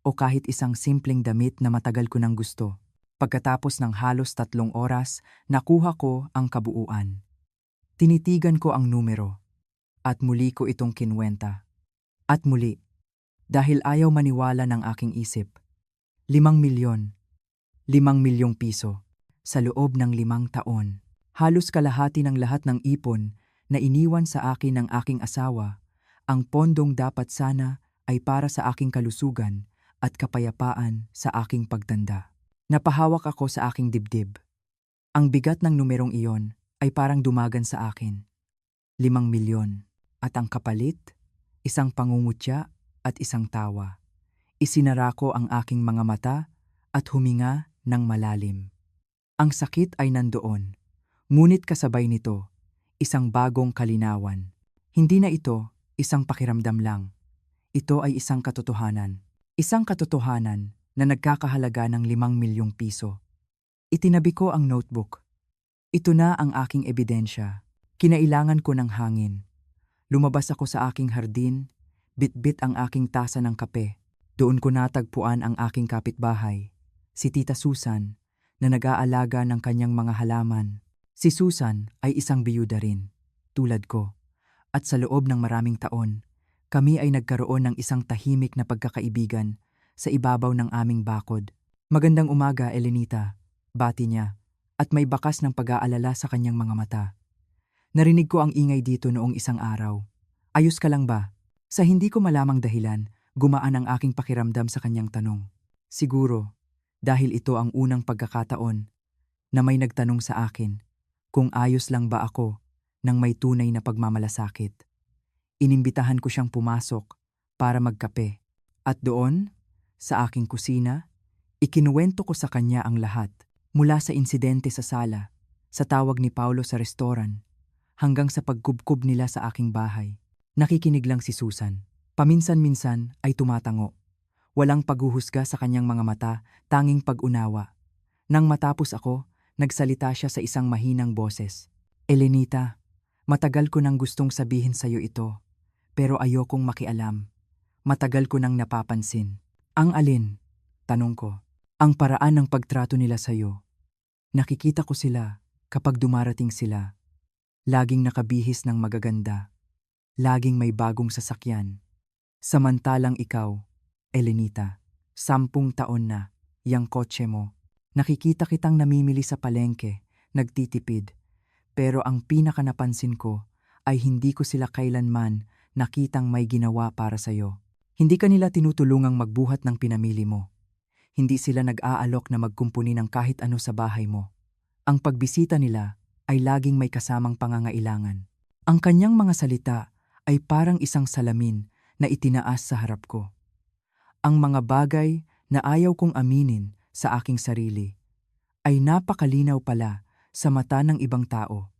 o kahit isang simpleng damit na matagal ko nang gusto. Pagkatapos ng halos 3 oras, nakuha ko ang kabuuan. Tinitigan ko ang numero, at muli ko itong kinwenta. At muli, dahil ayaw maniwala ng aking isip, 5 milyon, 5 milyong piso, sa loob ng 5 taon. Halos kalahati ng lahat ng ipon na iniwan sa akin ng aking asawa, ang pondong dapat sana ay para sa aking kalusugan at kapayapaan sa aking pagtanda. Napahawak ako sa aking dibdib. Ang bigat ng numerong iyon ay parang dumagan sa akin. 5 milyon. At ang kapalit, isang pangungutya at isang tawa. Isinara ko ang aking mga mata at huminga ng malalim. Ang sakit ay nandoon, ngunit kasabay nito, isang bagong kalinawan. Hindi na ito isang pakiramdam lang. Ito ay isang katotohanan. Isang katotohanan na nagkakahalaga ng 5 milyong piso. Itinabi ko ang notebook. Ito na ang aking ebidensya. Kinailangan ko ng hangin. Lumabas ako sa aking hardin, bitbit ang aking tasa ng kape. Doon ko natagpuan ang aking kapitbahay, si Tita Susan, na nag-aalaga ng kanyang mga halaman. Si Susan ay isang biyuda rin, tulad ko. At sa loob ng maraming taon, kami ay nagkaroon ng isang tahimik na pagkakaibigan sa ibabaw ng aming bakod. Magandang umaga, Elenita, bati niya, at may bakas ng pag-aalala sa kanyang mga mata. Narinig ko ang ingay dito noong isang araw. Ayos ka lang ba? Sa hindi ko malamang dahilan, gumaan ang aking pakiramdam sa kanyang tanong. Siguro, dahil ito ang unang pagkakataon na may nagtanong sa akin kung ayos lang ba ako nang may tunay na pagmamalasakit. Inimbitahan ko siyang pumasok para magkape. At doon, sa aking kusina, ikinuwento ko sa kanya ang lahat. Mula sa insidente sa sala, sa tawag ni Paulo sa restoran, hanggang sa pagkubkob nila sa aking bahay. Nakikinig lang si Susan. Paminsan-minsan ay tumatango. Walang paghuhusga sa kanyang mga mata, tanging pag-unawa. Nang matapos ako, nagsalita siya sa isang mahinang boses. Elenita, matagal ko nang gustong sabihin sa'yo ito, pero ayokong makialam. Matagal ko nang napapansin. Ang alin? Tanong ko. Ang paraan ng pagtrato nila sa'yo. Nakikita ko sila kapag dumarating sila. laging nakabihis ng magaganda, laging may bagong sasakyan. Samantalang ikaw, Elenita, 10 taon na, yang kotse mo. Nakikita kitang namimili sa palengke, nagtitipid. Pero ang pinaka napansin ko ay hindi ko sila kailanman nakitang may ginawa para sa'yo. Hindi ka nila tinutulungang magbuhat ng pinamili mo. Hindi sila nag-aalok na magkumpuni ng kahit ano sa bahay mo. Ang pagbisita nila ay laging may kasamang pangangailangan. Ang kanyang mga salita ay parang isang salamin na itinaas sa harap ko. Ang mga bagay na ayaw kong aminin sa aking sarili ay napakalinaw pala sa mata ng ibang tao.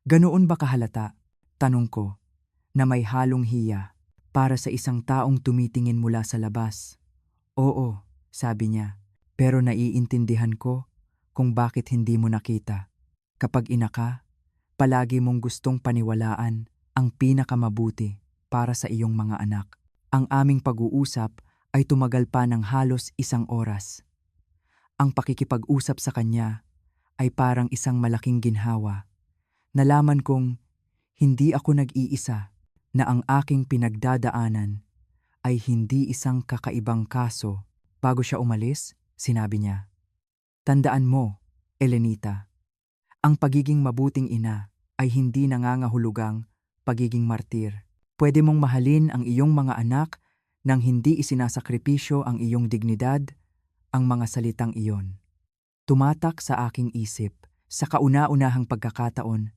Ganoon ba kahalata? Tanong ko, na may halong hiya para sa isang taong tumitingin mula sa labas. Oo, sabi niya, pero naiintindihan ko kung bakit hindi mo nakita. Kapag ina ka, palagi mong gustong paniwalaan ang pinakamabuti para sa iyong mga anak. Ang aming pag-uusap ay tumagal pa ng halos 1 oras. Ang pakikipag-usap sa kanya ay parang isang malaking ginhawa. Nalaman kong hindi ako nag-iisa, na ang aking pinagdadaanan ay hindi isang kakaibang kaso. Bago siya umalis, sinabi niya, "Tandaan mo, Elenita, ang pagiging mabuting ina ay hindi nangangahulugang pagiging martir. Pwede mong mahalin ang iyong mga anak nang hindi isinasakripisyo ang iyong dignidad." Ang mga salitang iyon tumatak sa aking isip. Sa kauna-unahang pagkakataon,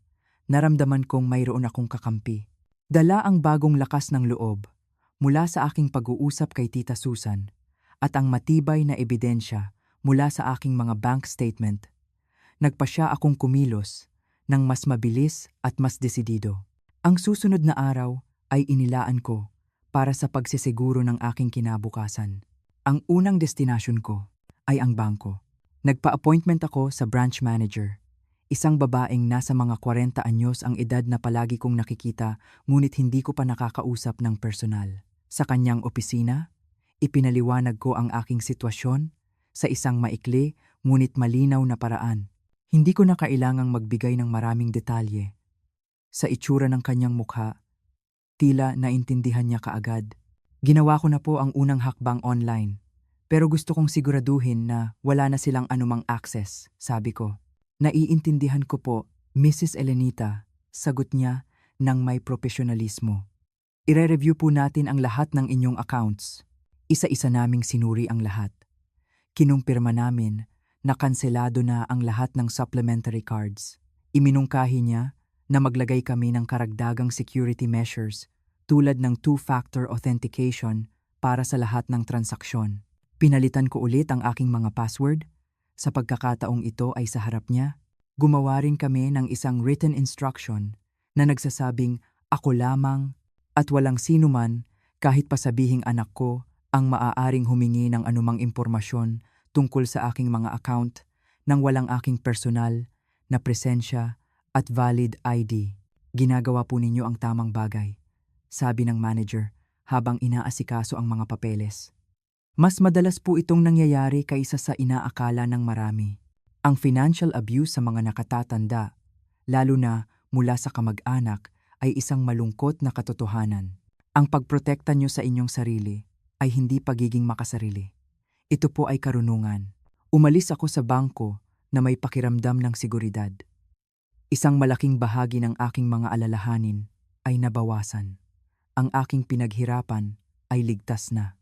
naramdaman kong mayroon akong kakampi. Dala ang bagong lakas ng loob mula sa aking pag-uusap kay Tita Susan at ang matibay na ebidensya mula sa aking mga bank statement. Nagpasya akong kumilos ng mas mabilis at mas desidido. Ang susunod na araw ay inilaan ko para sa pagsisiguro ng aking kinabukasan. Ang unang destinasyon ko ay ang bangko. Nagpa-appointment ako sa branch manager. Isang babaeng nasa mga 40 anyos ang edad na palagi kong nakikita ngunit hindi ko pa nakakausap ng personal. Sa kanyang opisina, ipinaliwanag ko ang aking sitwasyon sa isang maikli ngunit malinaw na paraan. Hindi ko na kailangang magbigay ng maraming detalye. Sa itsura ng kanyang mukha, tila naintindihan niya kaagad. Ginawa ko na po ang unang hakbang online, pero gusto kong siguraduhin na wala na silang anumang access, sabi ko. Naiintindihan ko po, Mrs. Elenita, sagot niya ng may profesionalismo. Ire-review po natin ang lahat ng inyong accounts. Isa-isa naming sinuri ang lahat. Kinumpirma namin na kanselado na ang lahat ng supplementary cards. Iminungkahi niya na maglagay kami ng karagdagang security measures tulad ng two-factor authentication para sa lahat ng transaksyon. Pinalitan ko ulit ang aking mga password. Sa pagkakataong ito ay sa harap niya, gumawa rin kami ng isang written instruction na nagsasabing ako lamang at walang sinuman kahit pa sabihing anak ko ang maaaring humingi ng anumang impormasyon tungkol sa aking mga account nang walang aking personal na presensya at valid ID. Ginagawa po ninyo ang tamang bagay, sabi ng manager habang inaasikaso ang mga papeles. Mas madalas po itong nangyayari kaysa sa inaakala ng marami. Ang financial abuse sa mga nakatatanda, lalo na mula sa kamag-anak, ay isang malungkot na katotohanan. Ang pagprotekta nyo sa inyong sarili ay hindi pagiging makasarili. Ito po ay karunungan. Umalis ako sa bangko na may pakiramdam ng seguridad. Isang malaking bahagi ng aking mga alalahanin ay nabawasan. Ang aking pinaghirapan ay ligtas na.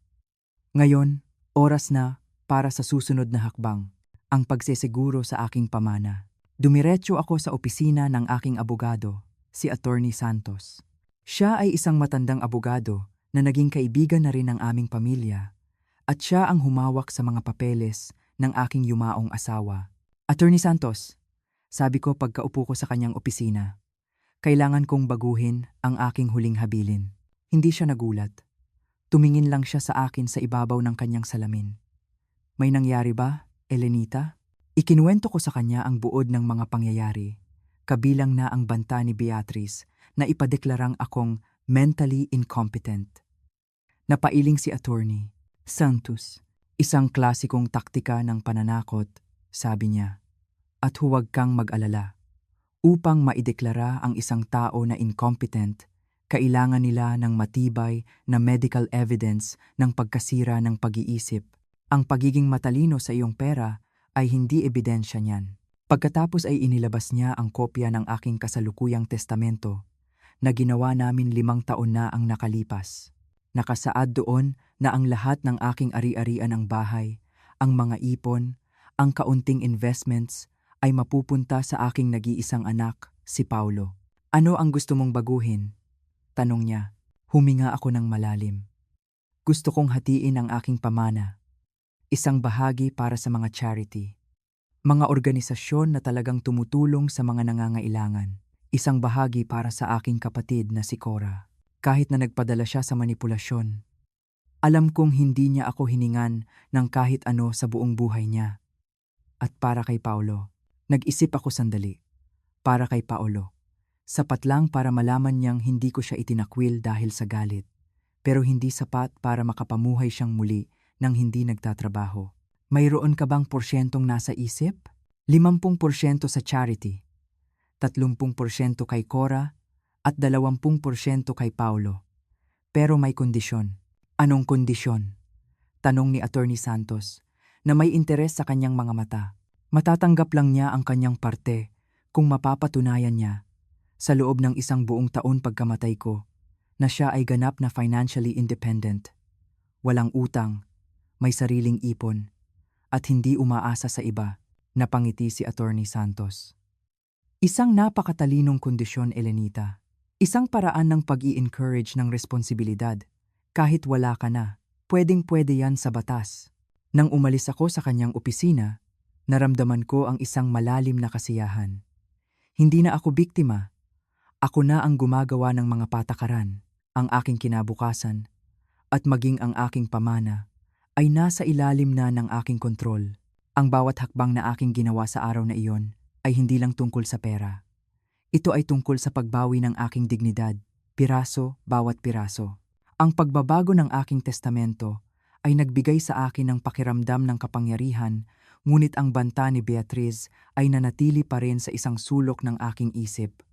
Ngayon, oras na para sa susunod na hakbang, ang pagsesiguro sa aking pamana. Dumiretso ako sa opisina ng aking abogado, si Attorney Santos. Siya ay isang matandang abogado na naging kaibigan na rin ng aming pamilya at siya ang humawak sa mga papeles ng aking yumaong asawa. Attorney Santos, sabi ko pagkaupo ko sa kanyang opisina, kailangan kong baguhin ang aking huling habilin. Hindi siya nagulat. Tumingin lang siya sa akin sa ibabaw ng kanyang salamin. May nangyari ba, Elenita? Ikinuwento ko sa kanya ang buod ng mga pangyayari, kabilang na ang banta ni Beatrice na ipadeklarang akong mentally incompetent. Napailing si Attorney Santos. Isang klasikong taktika ng pananakot, sabi niya. At huwag kang mag-alala. Upang maideklara ang isang tao na incompetent, kailangan nila ng matibay na medical evidence ng pagkasira ng pag-iisip. Ang pagiging matalino sa iyong pera ay hindi ebidensya niyan. Pagkatapos ay inilabas niya ang kopya ng aking kasalukuyang testamento na ginawa namin 5 taon na ang nakalipas. Nakasaad doon na ang lahat ng aking ari-arian ang bahay, ang mga ipon, ang kaunting investments ay mapupunta sa aking nag-iisang anak, si Paulo. Ano ang gusto mong baguhin? Tanong niya. Huminga ako ng malalim. Gusto kong hatiin ang aking pamana. Isang bahagi para sa mga charity. Mga organisasyon na talagang tumutulong sa mga nangangailangan. Isang bahagi para sa aking kapatid na si Cora. Kahit na nagpadala siya sa manipulasyon. Alam kong hindi niya ako hiningan ng kahit ano sa buong buhay niya. At para kay Paulo, nag-isip ako sandali. Para kay Paulo, sapat lang para malaman niyang hindi ko siya itinakwil dahil sa galit. Pero hindi sapat para makapamuhay siyang muli nang hindi nagtatrabaho. Mayroon ka bang porsyentong nasa isip? 50% sa charity, 30% kay Cora, at 20% kay Paulo. Pero may kondisyon. Anong kondisyon? Tanong ni Attorney Santos, na may interes sa kanyang mga mata. Matatanggap lang niya ang kanyang parte kung mapapatunayan niya, sa loob ng 1 buong taon pagkamatay ko, na siya ay ganap na financially independent. Walang utang, may sariling ipon, at hindi umaasa sa iba, napangiti si Attorney Santos. Isang napakatalinong kondisyon, Elenita. Isang paraan ng pag-i-encourage ng responsibilidad. Kahit wala ka na, pwedeng-pwede yan sa batas. Nang umalis ako sa kanyang opisina, naramdaman ko ang isang malalim na kasiyahan. Hindi na ako biktima. Ako na ang gumagawa ng mga patakaran. Ang aking kinabukasan at maging ang aking pamana ay nasa ilalim na ng aking kontrol. Ang bawat hakbang na aking ginawa sa araw na iyon ay hindi lang tungkol sa pera. Ito ay tungkol sa pagbawi ng aking dignidad, piraso bawat piraso. Ang pagbabago ng aking testamento ay nagbigay sa akin ng pakiramdam ng kapangyarihan, ngunit ang banta ni Beatriz ay nanatili pa rin sa isang sulok ng aking isip.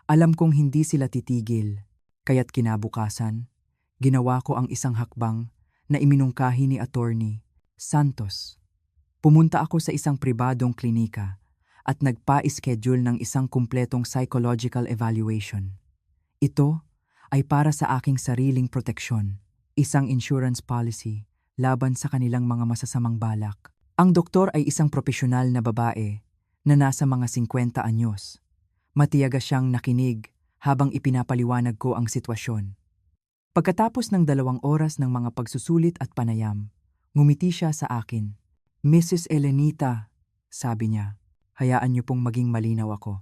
Alam kong hindi sila titigil, kaya't kinabukasan, ginawa ko ang isang hakbang na iminungkahi ni Attorney Santos. Pumunta ako sa isang pribadong klinika at nagpa-schedule ng isang kumpletong psychological evaluation. Ito ay para sa aking sariling proteksyon, isang insurance policy laban sa kanilang mga masasamang balak. Ang doktor ay isang profesional na babae na nasa mga 50 anyos. Matiyaga siyang nakinig habang ipinapaliwanag ko ang sitwasyon. Pagkatapos ng 2 oras ng mga pagsusulit at panayam, ngumiti siya sa akin. Mrs. Elenita, sabi niya, hayaan niyo pong maging malinaw ako.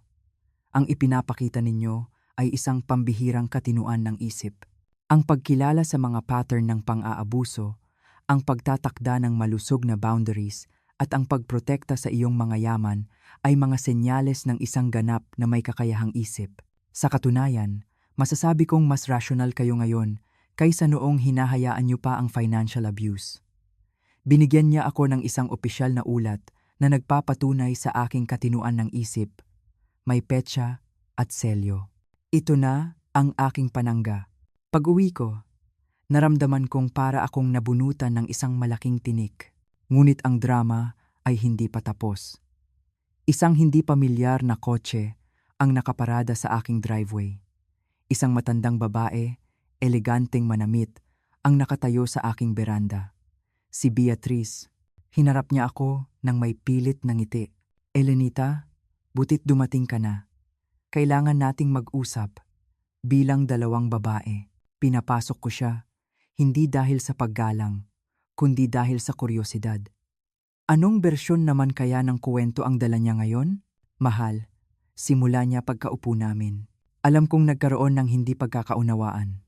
Ang ipinapakita ninyo ay isang pambihirang katinuan ng isip. Ang pagkilala sa mga pattern ng pang-aabuso, ang pagtatakda ng malusog na boundaries, at ang pagprotekta sa iyong mga yaman ay mga senyales ng isang ganap na may kakayahang isip. Sa katunayan, masasabi kong mas rational kayo ngayon kaysa noong hinahayaan niyo pa ang financial abuse. Binigyan niya ako ng isang opisyal na ulat na nagpapatunay sa aking katinuan ng isip. May petsa at selyo. Ito na ang aking panangga. Pag-uwi ko, naramdaman kong para akong nabunutan ng isang malaking tinik. Ngunit ang drama ay hindi pa tapos. Isang hindi pamilyar na kotse ang nakaparada sa aking driveway. Isang matandang babae, eleganteng manamit, ang nakatayo sa aking beranda. Si Beatriz. Hinarap niya ako ng may pilit na ngiti. Elenita, butit dumating ka na. Kailangan nating mag-usap. Bilang 2 babae, pinapasok ko siya, hindi dahil sa paggalang, kundi dahil sa kuryosidad. Anong bersyon naman kaya ng kuwento ang dala niya ngayon? Mahal, simula niya pagkaupo namin. Alam kong nagkaroon ng hindi pagkakaunawaan.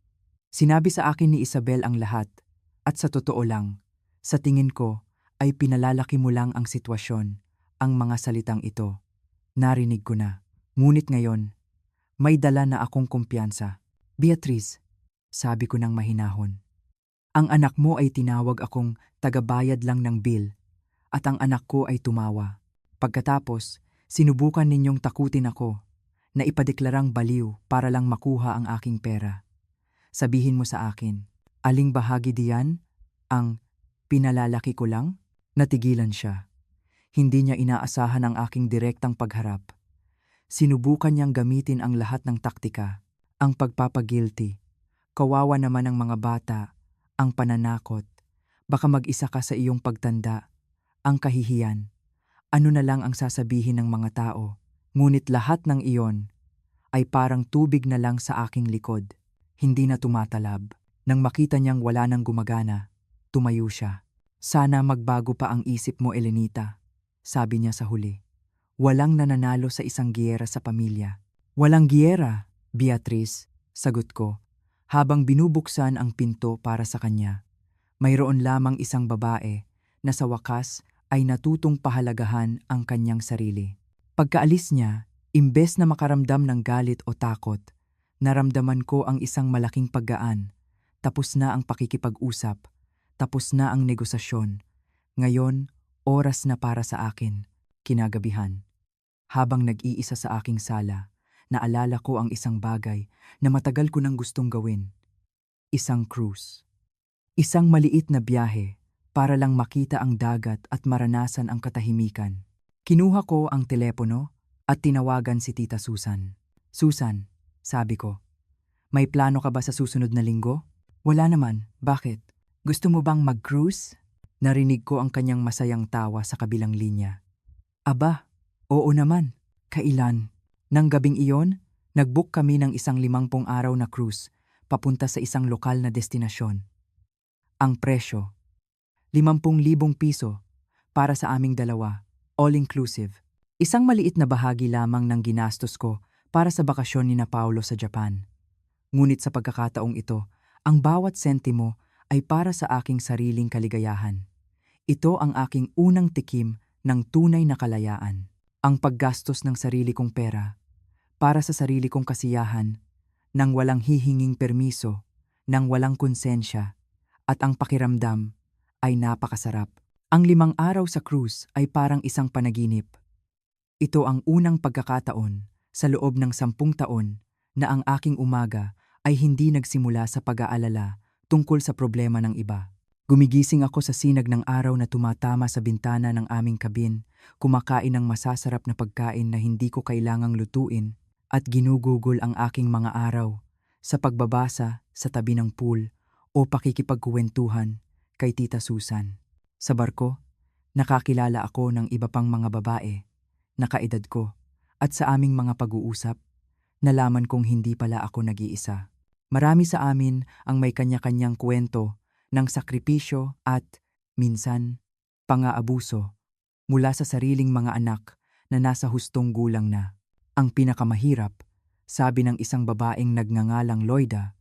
Sinabi sa akin ni Isabel ang lahat, at sa totoo lang, sa tingin ko ay pinalalaki mo lang ang sitwasyon, ang mga salitang ito. Narinig ko na, ngunit ngayon, may dala na akong kumpiyansa. Beatriz, sabi ko ng mahinahon. Ang anak mo ay tinawag akong tagabayad lang ng bill, at ang anak ko ay tumawa. Pagkatapos, sinubukan ninyong takutin ako, na ipadeklarang baliw para lang makuha ang aking pera. Sabihin mo sa akin, aling bahagi diyan ang pinalalaki ko lang? Natigilan siya. Hindi niya inaasahan ang aking direktang pagharap. Sinubukan niyang gamitin ang lahat ng taktika, ang pagpapagilty, kawawa naman ng mga bata, ang pananakot, baka mag-isa ka sa iyong pagtanda, ang kahihiyan. Ano na lang ang sasabihin ng mga tao, ngunit lahat ng iyon ay parang tubig na lang sa aking likod. Hindi na tumatalab. Nang makita niyang wala nang gumagana, tumayo siya. Sana magbago pa ang isip mo, Elenita, sabi niya sa huli. Walang nananalo sa isang giyera sa pamilya. Walang giyera, Beatrice, sagot ko, habang binubuksan ang pinto para sa kanya. Mayroon lamang isang babae na sa wakas ay natutong pahalagahan ang kanyang sarili. Pagkaalis niya, imbes na makaramdam ng galit o takot, naramdaman ko ang isang malaking paggaan. Tapos na ang pakikipag-usap, tapos na ang negosasyon. Ngayon, oras na para sa akin, kinagabihan. Habang nag-iisa sa aking sala, naalala ko ang isang bagay na matagal ko nang gustong gawin. Isang cruise. Isang maliit na biyahe para lang makita ang dagat at maranasan ang katahimikan. Kinuha ko ang telepono at tinawagan si Tita Susan. Susan, sabi ko, may plano ka ba sa susunod na linggo? Wala naman, bakit? Gusto mo bang mag-cruise? Narinig ko ang kanyang masayang tawa sa kabilang linya. Aba, oo naman. Kailan? Nang gabing iyon, nag-book kami ng isang 50 araw na cruise papunta sa isang lokal na destinasyon. Ang presyo, 50,000 piso para sa aming dalawa, all-inclusive. Isang maliit na bahagi lamang ng ginastos ko para sa bakasyon ni na Paolo sa Japan. Ngunit sa pagkakataong ito, ang bawat sentimo ay para sa aking sariling kaligayahan. Ito ang aking unang tikim ng tunay na kalayaan. Ang paggastos ng sarili kong pera para sa sarili kong kasiyahan, nang walang hihinging permiso, nang walang konsensya, at ang pakiramdam ay napakasarap. Ang 5 araw sa cruise ay parang isang panaginip. Ito ang unang pagkakataon sa loob ng 10 taon na ang aking umaga ay hindi nagsimula sa pag-aalala tungkol sa problema ng iba. Gumigising ako sa sinag ng araw na tumatama sa bintana ng aming kabin, kumakain ng masasarap na pagkain na hindi ko kailangang lutuin, at ginugugol ang aking mga araw sa pagbabasa sa tabi ng pool o pakikipagkuwentuhan kay Tita Susan. Sa barko, nakakilala ako ng iba pang mga babae na kaedad ko, at sa aming mga pag-uusap, nalaman kong hindi pala ako nag-iisa. Marami sa amin ang may kanya-kanyang kwento ng sakripisyo at, minsan, pang-aabuso mula sa sariling mga anak na nasa hustong gulang na. Ang pinakamahirap, sabi ng isang babaeng nagngangalang Loida,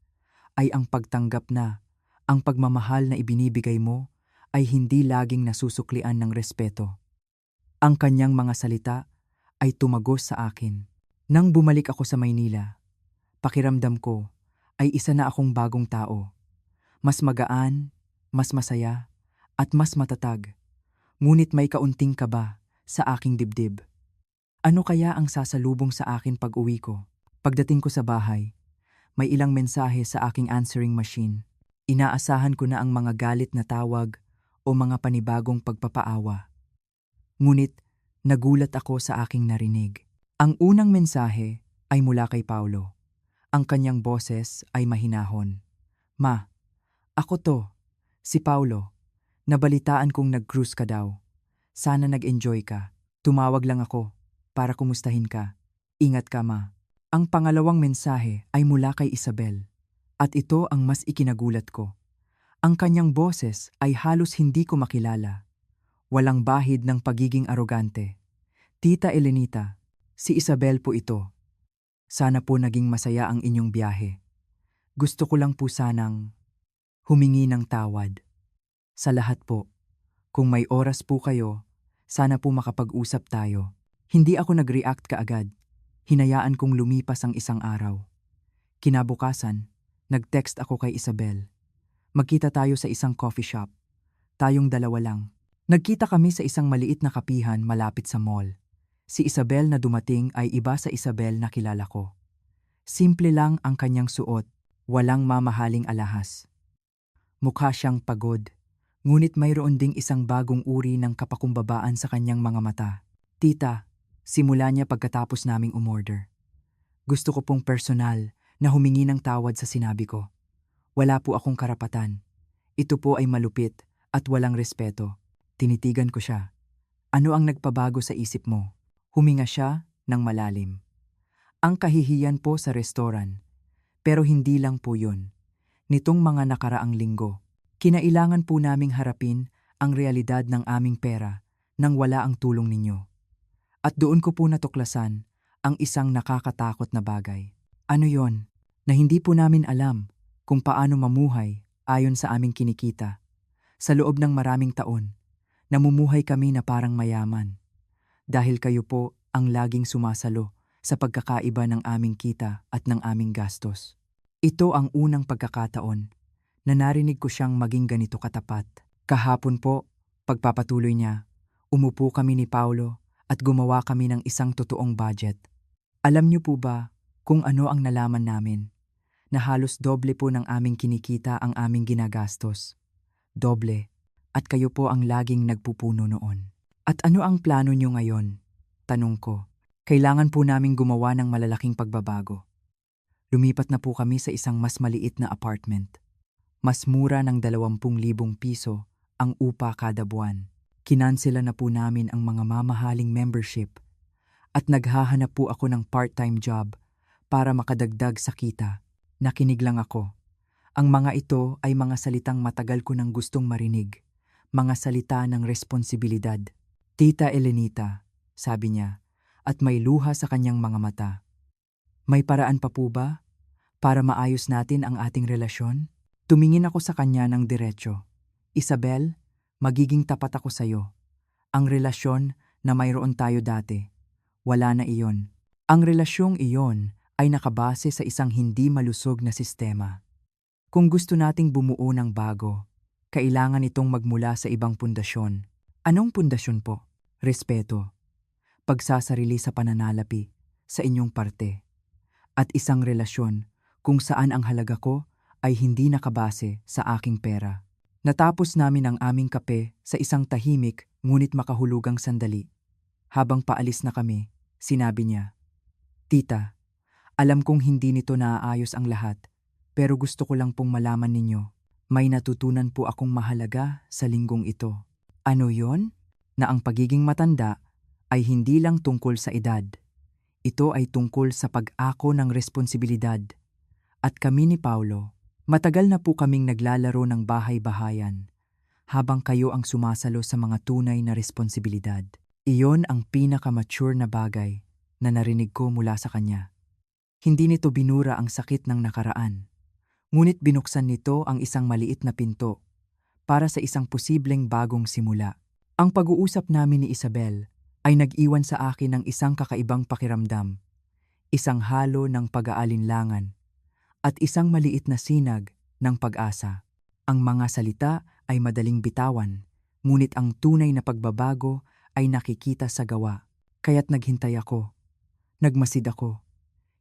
ay ang pagtanggap na ang pagmamahal na ibinibigay mo ay hindi laging nasusuklian ng respeto. Ang kanyang mga salita ay tumagos sa akin. Nang bumalik ako sa Maynila, pakiramdam ko ay isa na akong bagong tao. Mas magaan, mas masaya, at mas matatag. Ngunit may kaunting kaba sa aking dibdib. Ano kaya ang sasalubong sa akin pag-uwi ko? Pagdating ko sa bahay, may ilang mensahe sa aking answering machine. Inaasahan ko na ang mga galit na tawag o mga panibagong pagpapaawa. Ngunit nagulat ako sa aking narinig. Ang unang mensahe ay mula kay Paulo. Ang kanyang boses ay mahinahon. Ma, ako to, si Paulo. Nabalitaan kong nag-cruise ka daw. Sana nag-enjoy ka. Tumawag lang ako para kumustahin ka. Ingat ka, ma. Ang pangalawang mensahe ay mula kay Isabel. At ito ang mas ikinagulat ko. Ang kanyang boses ay halos hindi ko makilala. Walang bahid ng pagiging arogante. Tita Elenita, si Isabel po ito. Sana po naging masaya ang inyong biyahe. Gusto ko lang po sanang humingi ng tawad. Sa lahat po, kung may oras po kayo, sana po makapag-usap tayo. Hindi ako nag-react kaagad. Hinayaan kong lumipas ang isang araw. Kinabukasan, nag-text ako kay Isabel. Magkita tayo sa isang coffee shop. Tayong dalawa lang. Nagkita kami sa isang maliit na kapihan malapit sa mall. Si Isabel na dumating ay iba sa Isabel na kilala ko. Simple lang ang kanyang suot, walang mamahaling alahas. Mukha siyang pagod, ngunit mayroon ding isang bagong uri ng kapakumbabaan sa kanyang mga mata. Tita, simula niya pagkatapos naming umorder. Gusto ko pong personal na humingi ng tawad sa sinabi ko. Wala po akong karapatan. Ito po ay malupit at walang respeto. Tinitigan ko siya. Ano ang nagpabago sa isip mo? Huminga siya ng malalim. Ang kahihiyan po sa restoran. Pero hindi lang po yun. Nitong mga nakaraang linggo, kinailangan po naming harapin ang realidad ng aming pera nang wala ang tulong ninyo. At doon ko po natuklasan ang isang nakakatakot na bagay. Ano yon? Na hindi po namin alam kung paano mamuhay ayon sa aming kinikita. Sa loob ng maraming taon, namumuhay kami na parang mayaman. Dahil kayo po ang laging sumasalo sa pagkakaiba ng aming kita at ng aming gastos. Ito ang unang pagkakataon na narinig ko siyang maging ganito katapat. Kahapon po, pagpapatuloy niya, umupo kami ni Paulo at gumawa kami ng isang totoong budget. Alam niyo po ba kung ano ang nalaman namin? Na halos doble po ng aming kinikita ang aming ginagastos. Doble. At kayo po ang laging nagpupuno noon. At ano ang plano niyo ngayon? Tanong ko. Kailangan po naming gumawa ng malalaking pagbabago. Lumipat na po kami sa isang mas maliit na apartment. Mas mura ng 20,000 piso ang upa kada buwan. Kinansela na po namin ang mga mamahaling membership at naghahanap po ako ng part-time job para makadagdag sa kita. Nakinig lang ako. Ang mga ito ay mga salitang matagal ko nang gustong marinig. Mga salita ng responsibilidad. Tita Elenita, sabi niya, at may luha sa kanyang mga mata. May paraan pa po ba para maayos natin ang ating relasyon? Tumingin ako sa kanya ng diretso. Isabel, magiging tapat ako sa iyo. Ang relasyon na mayroon tayo dati, wala na iyon. Ang relasyong iyon ay nakabase sa isang hindi malusog na sistema. Kung gusto nating bumuo ng bago, kailangan itong magmula sa ibang pundasyon. Anong pundasyon po? Respeto. Pagsasarili sa pananalapi sa inyong parte. At isang relasyon kung saan ang halaga ko ay hindi nakabase sa aking pera. Natapos namin ang aming kape sa isang tahimik ngunit makahulugang sandali. Habang paalis na kami, sinabi niya, Tita, alam kong hindi nito naaayos ang lahat, pero gusto ko lang pong malaman ninyo, may natutunan po akong mahalaga sa linggong ito. Ano yon? Na ang pagiging matanda ay hindi lang tungkol sa edad. Ito ay tungkol sa pag-ako ng responsibilidad. At kami ni Paulo, matagal na po kaming naglalaro ng bahay-bahayan, habang kayo ang sumasalo sa mga tunay na responsibilidad. Iyon ang pinaka-mature na bagay na narinig ko mula sa kanya. Hindi nito binura ang sakit ng nakaraan, ngunit binuksan nito ang isang maliit na pinto para sa isang posibleng bagong simula. Ang pag-uusap namin ni Isabel ay nag-iwan sa akin ng isang kakaibang pakiramdam, isang halo ng pag-aalinlangan, at isang maliit na sinag ng pag-asa. Ang mga salita ay madaling bitawan, ngunit ang tunay na pagbabago ay nakikita sa gawa. Kaya't naghintay ako. Nagmasid ako.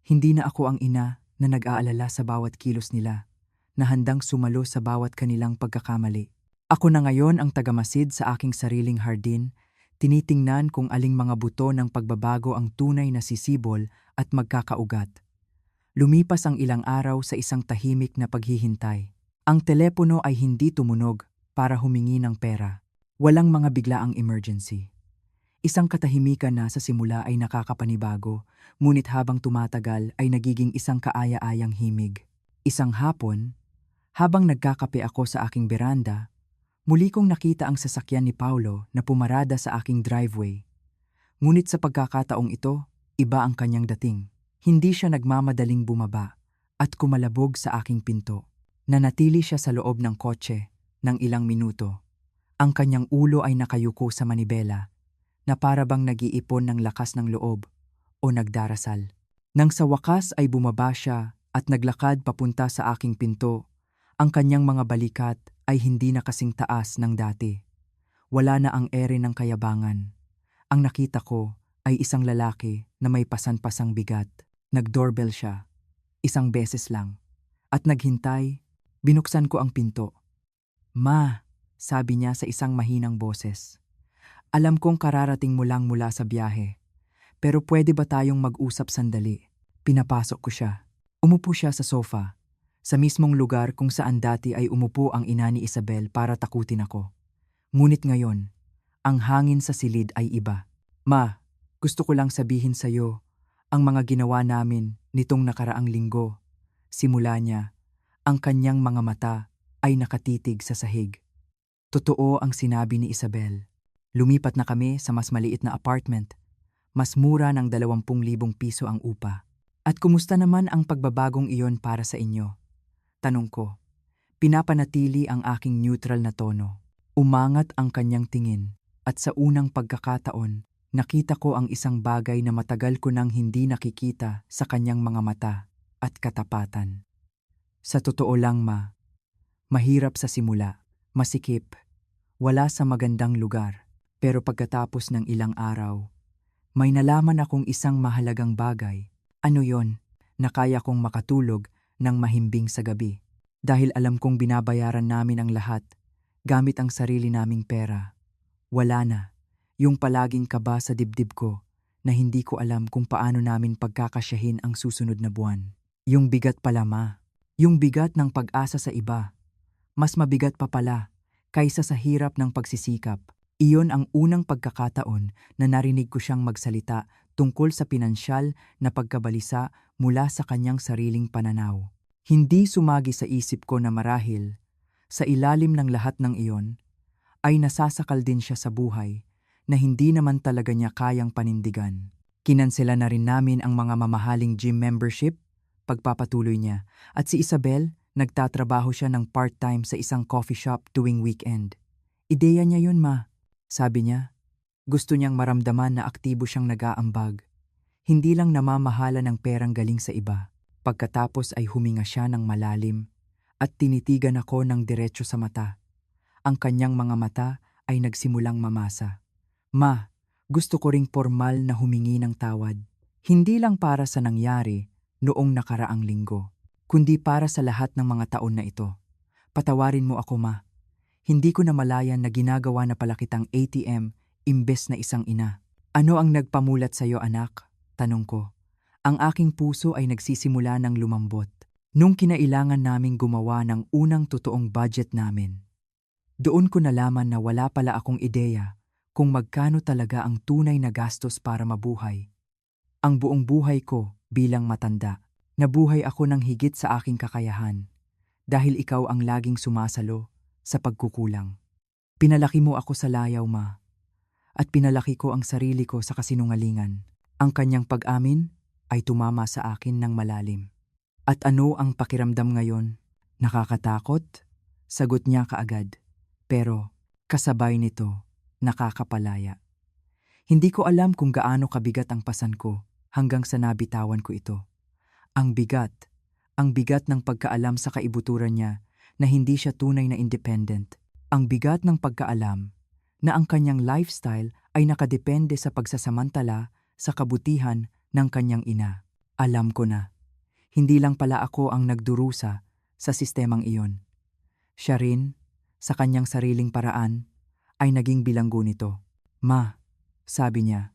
Hindi na ako ang ina na nag-aalala sa bawat kilos nila, na handang sumalo sa bawat kanilang pagkakamali. Ako na ngayon ang tagamasid sa aking sariling hardin, tinitingnan kung aling mga buto ng pagbabago ang tunay na sisibol at magkakaugat. Lumipas ang ilang araw sa isang tahimik na paghihintay. Ang telepono ay hindi tumunog para humingi ng pera. Walang mga biglaang emergency. Isang katahimikan na sa simula ay nakakapanibago, ngunit habang tumatagal ay nagiging isang kaaya-ayang himig. Isang hapon, habang nagkakape ako sa aking beranda, muli kong nakita ang sasakyan ni Paulo na pumarada sa aking driveway. Ngunit sa pagkakataong ito, iba ang kanyang dating. Hindi siya nagmamadaling bumaba at kumalabog sa aking pinto. Nanatili siya sa loob ng kotse ng ilang minuto. Ang kanyang ulo ay nakayuko sa manibela na para bang nag-iipon ng lakas ng loob o nagdarasal. Nang sa wakas ay bumaba siya at naglakad papunta sa aking pinto, ang kanyang mga balikat ay hindi na kasing taas ng dati. Wala na ang ere ng kayabangan. Ang nakita ko ay isang lalaki na may pasan-pasang bigat. Nag-doorbell siya, isang beses lang. At naghintay, binuksan ko ang pinto. "Ma," sabi niya sa isang mahinang boses. "Alam kong kararating mo lang mula sa biyahe, pero pwede ba tayong mag-usap sandali?" Pinapasok ko siya. Umupo siya sa sofa, sa mismong lugar kung saan dati ay umupo ang ina ni Isabel para takutin ako. Ngunit ngayon, ang hangin sa silid ay iba. "Ma, gusto ko lang sabihin sa'yo, ang mga ginawa namin nitong nakaraang linggo." Simula niya, ang kanyang mga mata ay nakatitig sa sahig. Totoo ang sinabi ni Isabel. Lumipat na kami sa mas maliit na apartment. Mas mura ng 20,000 piso ang upa. "At kumusta naman ang pagbabagong iyon para sa inyo?" Tanong ko. Pinapanatili ang aking neutral na tono. Umangat ang kanyang tingin at sa unang pagkakataon, nakita ko ang isang bagay na matagal ko nang hindi nakikita sa kanyang mga mata at katapatan. "Sa totoo lang, ma, mahirap sa simula, masikip, wala sa magandang lugar. Pero pagkatapos ng ilang araw, may nalaman akong isang mahalagang bagay." "Ano yon?" "Na kaya kong makatulog ng mahimbing sa gabi. Dahil alam kong binabayaran namin ang lahat, gamit ang sarili naming pera. Wala na yung palaging kaba sa dibdib ko na hindi ko alam kung paano namin pagkakasyahin ang susunod na buwan. Yung bigat pala, ma. Yung bigat ng pag-asa sa iba. Mas mabigat pa pala kaysa sa hirap ng pagsisikap." Iyon ang unang pagkakataon na narinig ko siyang magsalita tungkol sa pinansyal na pagkabalisa mula sa kanyang sariling pananaw. Hindi sumagi sa isip ko na marahil, sa ilalim ng lahat ng iyon, ay nasasakal din siya sa buhay na hindi naman talaga niya kayang panindigan. "Kinansela na rin namin ang mga mamahaling gym membership," pagpapatuloy niya, "at si Isabel, nagtatrabaho siya ng part-time sa isang coffee shop tuwing weekend. Ideya niya yun, ma," sabi niya. Gusto niyang maramdaman na aktibo siyang nag-aambag, hindi lang namamahala ng perang galing sa iba. Pagkatapos ay huminga siya ng malalim at tinitigan ako ng diretso sa mata. Ang kanyang mga mata ay nagsimulang mamasa. "Ma, gusto ko ring formal na humingi ng tawad. Hindi lang para sa nangyari noong nakaraang linggo, kundi para sa lahat ng mga taon na ito. Patawarin mo ako, ma. Hindi ko namalayan na ginagawa na pala kitang ATM imbes na isang ina." "Ano ang nagpamulat sa'yo, anak?" tanong ko. Ang aking puso ay nagsisimula ng lumambot nung kinailangan naming gumawa ng unang totoong budget namin. Doon ko nalaman na wala pala akong ideya kung magkano talaga ang tunay na gastos para mabuhay. Ang buong buhay ko bilang matanda, nabuhay ako ng higit sa aking kakayahan dahil ikaw ang laging sumasalo sa pagkukulang. Pinalaki mo ako sa layaw, ma, at pinalaki ko ang sarili ko sa kasinungalingan. Ang kanyang pag-amin ay tumama sa akin ng malalim. "At ano ang pakiramdam ngayon?" "Nakakatakot," sagot niya kaagad. "Pero kasabay nito, nakakapalaya. Hindi ko alam kung gaano kabigat ang pasan ko hanggang sa nabitawan ko ito. Ang bigat ng pagkaalam sa kaibuturan niya na hindi siya tunay na independent. Ang bigat ng pagkaalam na ang kanyang lifestyle ay nakadepende sa pagsasamantala sa kabutihan ng kanyang ina. Alam ko na, hindi lang pala ako ang nagdurusa sa sistemang iyon. Siya rin, sa kanyang sariling paraan, ay naging bilanggo nito." "Ma," sabi niya,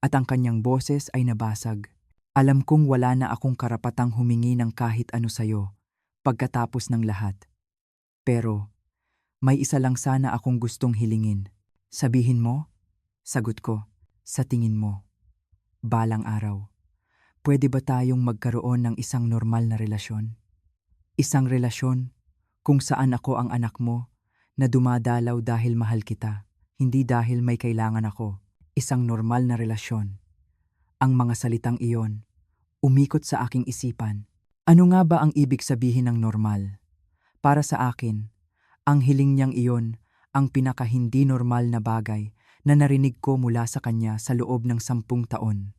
at ang kanyang boses ay nabasag. "Alam kong wala na akong karapatang humingi ng kahit ano sa'yo pagkatapos ng lahat. Pero may isa lang sana akong gustong hilingin." "Sabihin mo?" Sagot ko. "Sa tingin mo, balang araw, pwede ba tayong magkaroon ng isang normal na relasyon? Isang relasyon kung saan ako ang anak mo na dumadalaw dahil mahal kita, hindi dahil may kailangan ako. Isang normal na relasyon." Ang mga salitang iyon umikot sa aking isipan. Ano nga ba ang ibig sabihin ng normal? Para sa akin, ang hiling niyang iyon ang pinaka-hindi normal na bagay na narinig ko mula sa kanya sa loob ng 10 taon.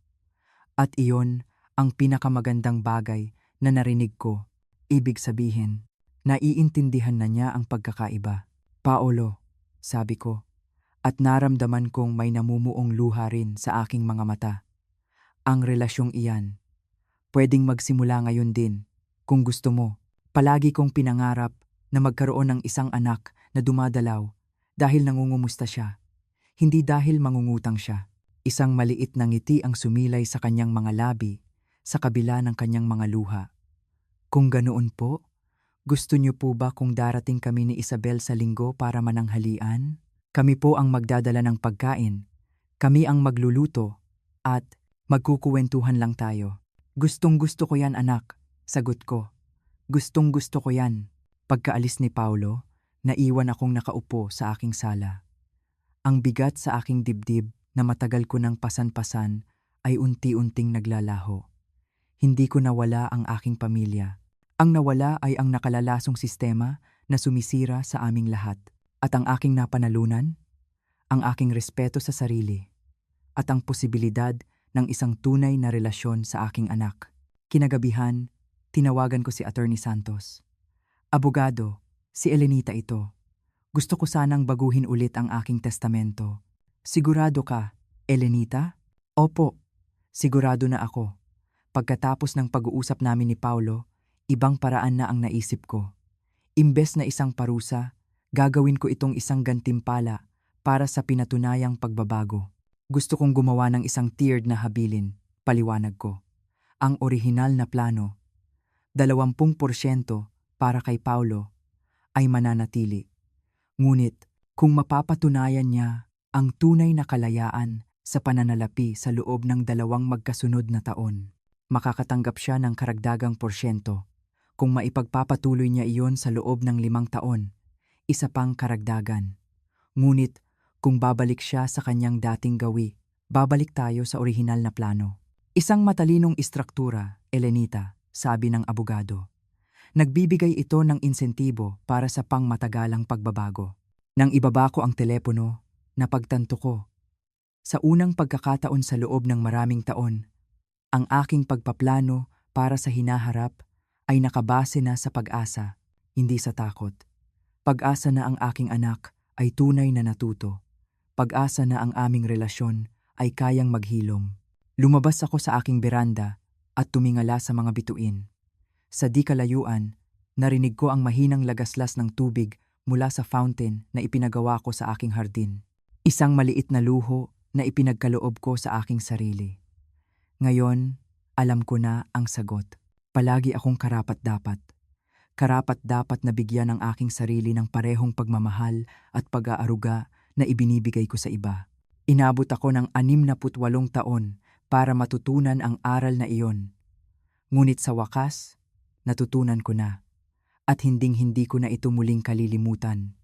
At iyon ang pinakamagandang bagay na narinig ko. Ibig sabihin, naiintindihan na niya ang pagkakaiba. "Paolo," sabi ko, At naramdaman kong may namumuong luha rin sa aking mga mata. Ang relasyong iyan, pwedeng magsimula ngayon din, kung gusto mo. Palagi kong pinangarap na magkaroon ng isang anak na dumadalaw dahil nangungumusta siya. Hindi dahil mangungutang siya. Isang maliit na ngiti ang sumilay sa kanyang mga labi sa kabila ng kanyang mga luha. Kung ganoon po, gusto niyo po ba kung darating kami ni Isabel sa linggo para mananghalian? Kami po ang magdadala ng pagkain, kami ang magluluto, at magkukuwentuhan lang tayo. Gustong-gusto ko yan, anak, sagot ko. Gustong-gusto ko yan. Pagkaalis ni Paulo, naiwan akong nakaupo sa aking sala. Ang bigat sa aking dibdib na matagal ko nang pasan-pasan ay unti-unting naglalaho. Hindi ko nawala ang aking pamilya. Ang nawala ay ang nakalalasong sistema na sumisira sa aming lahat. At ang aking napanalunan, ang aking respeto sa sarili, at ang posibilidad ng isang tunay na relasyon sa aking anak. Kinagabihan, tinawagan ko si Attorney Santos. Abogado, si Elenita ito. Gusto ko sanang baguhin ulit ang aking testamento. Sigurado ka, Elenita? Opo, sigurado na ako. Pagkatapos ng pag-uusap namin ni Paulo, ibang paraan na ang naisip ko. Imbes na isang parusa, gagawin ko itong isang gantimpala para sa pinatunayang pagbabago. Gusto kong gumawa ng isang tiered na habilin, paliwanag ko. Ang orihinal na plano, 20% para kay Paulo, ay mananatili. Ngunit kung mapapatunayan niya ang tunay na kalayaan sa pananalapi sa loob ng 2 magkasunod na taon, makakatanggap siya ng karagdagang porsyento. Kung maipagpapatuloy niya iyon sa loob ng 5 taon, isa pang karagdagan. Ngunit kung babalik siya sa kanyang dating gawi, babalik tayo sa orihinal na plano. Isang matalinong istruktura, Elenita, sabi ng abogado. Nagbibigay ito ng insentibo para sa pangmatagalang pagbabago. Nang ibaba ko ang telepono, napagtanto ko. Sa unang pagkakataon sa loob ng maraming taon, ang aking pagpaplano para sa hinaharap ay nakabase na sa pag-asa, hindi sa takot. Pag-asa na ang aking anak ay tunay na natuto. Pag-asa na ang aming relasyon ay kayang maghilom. Lumabas ako sa aking beranda at tumingala sa mga bituin. Sa di kalayuan, narinig ko ang mahinang lagaslas ng tubig mula sa fountain na ipinagawa ko sa aking hardin. Isang maliit na luho na ipinagkaloob ko sa aking sarili. Ngayon, alam ko na ang sagot. Palagi akong karapat-dapat. Karapat-dapat na bigyan ang aking sarili ng parehong pagmamahal at pag-aaruga na ibinibigay ko sa iba. Inabot ako ng 68 taon para matutunan ang aral na iyon. Ngunit sa wakas, natutunan ko na. At hinding-hindi ko na ito muling kalilimutan.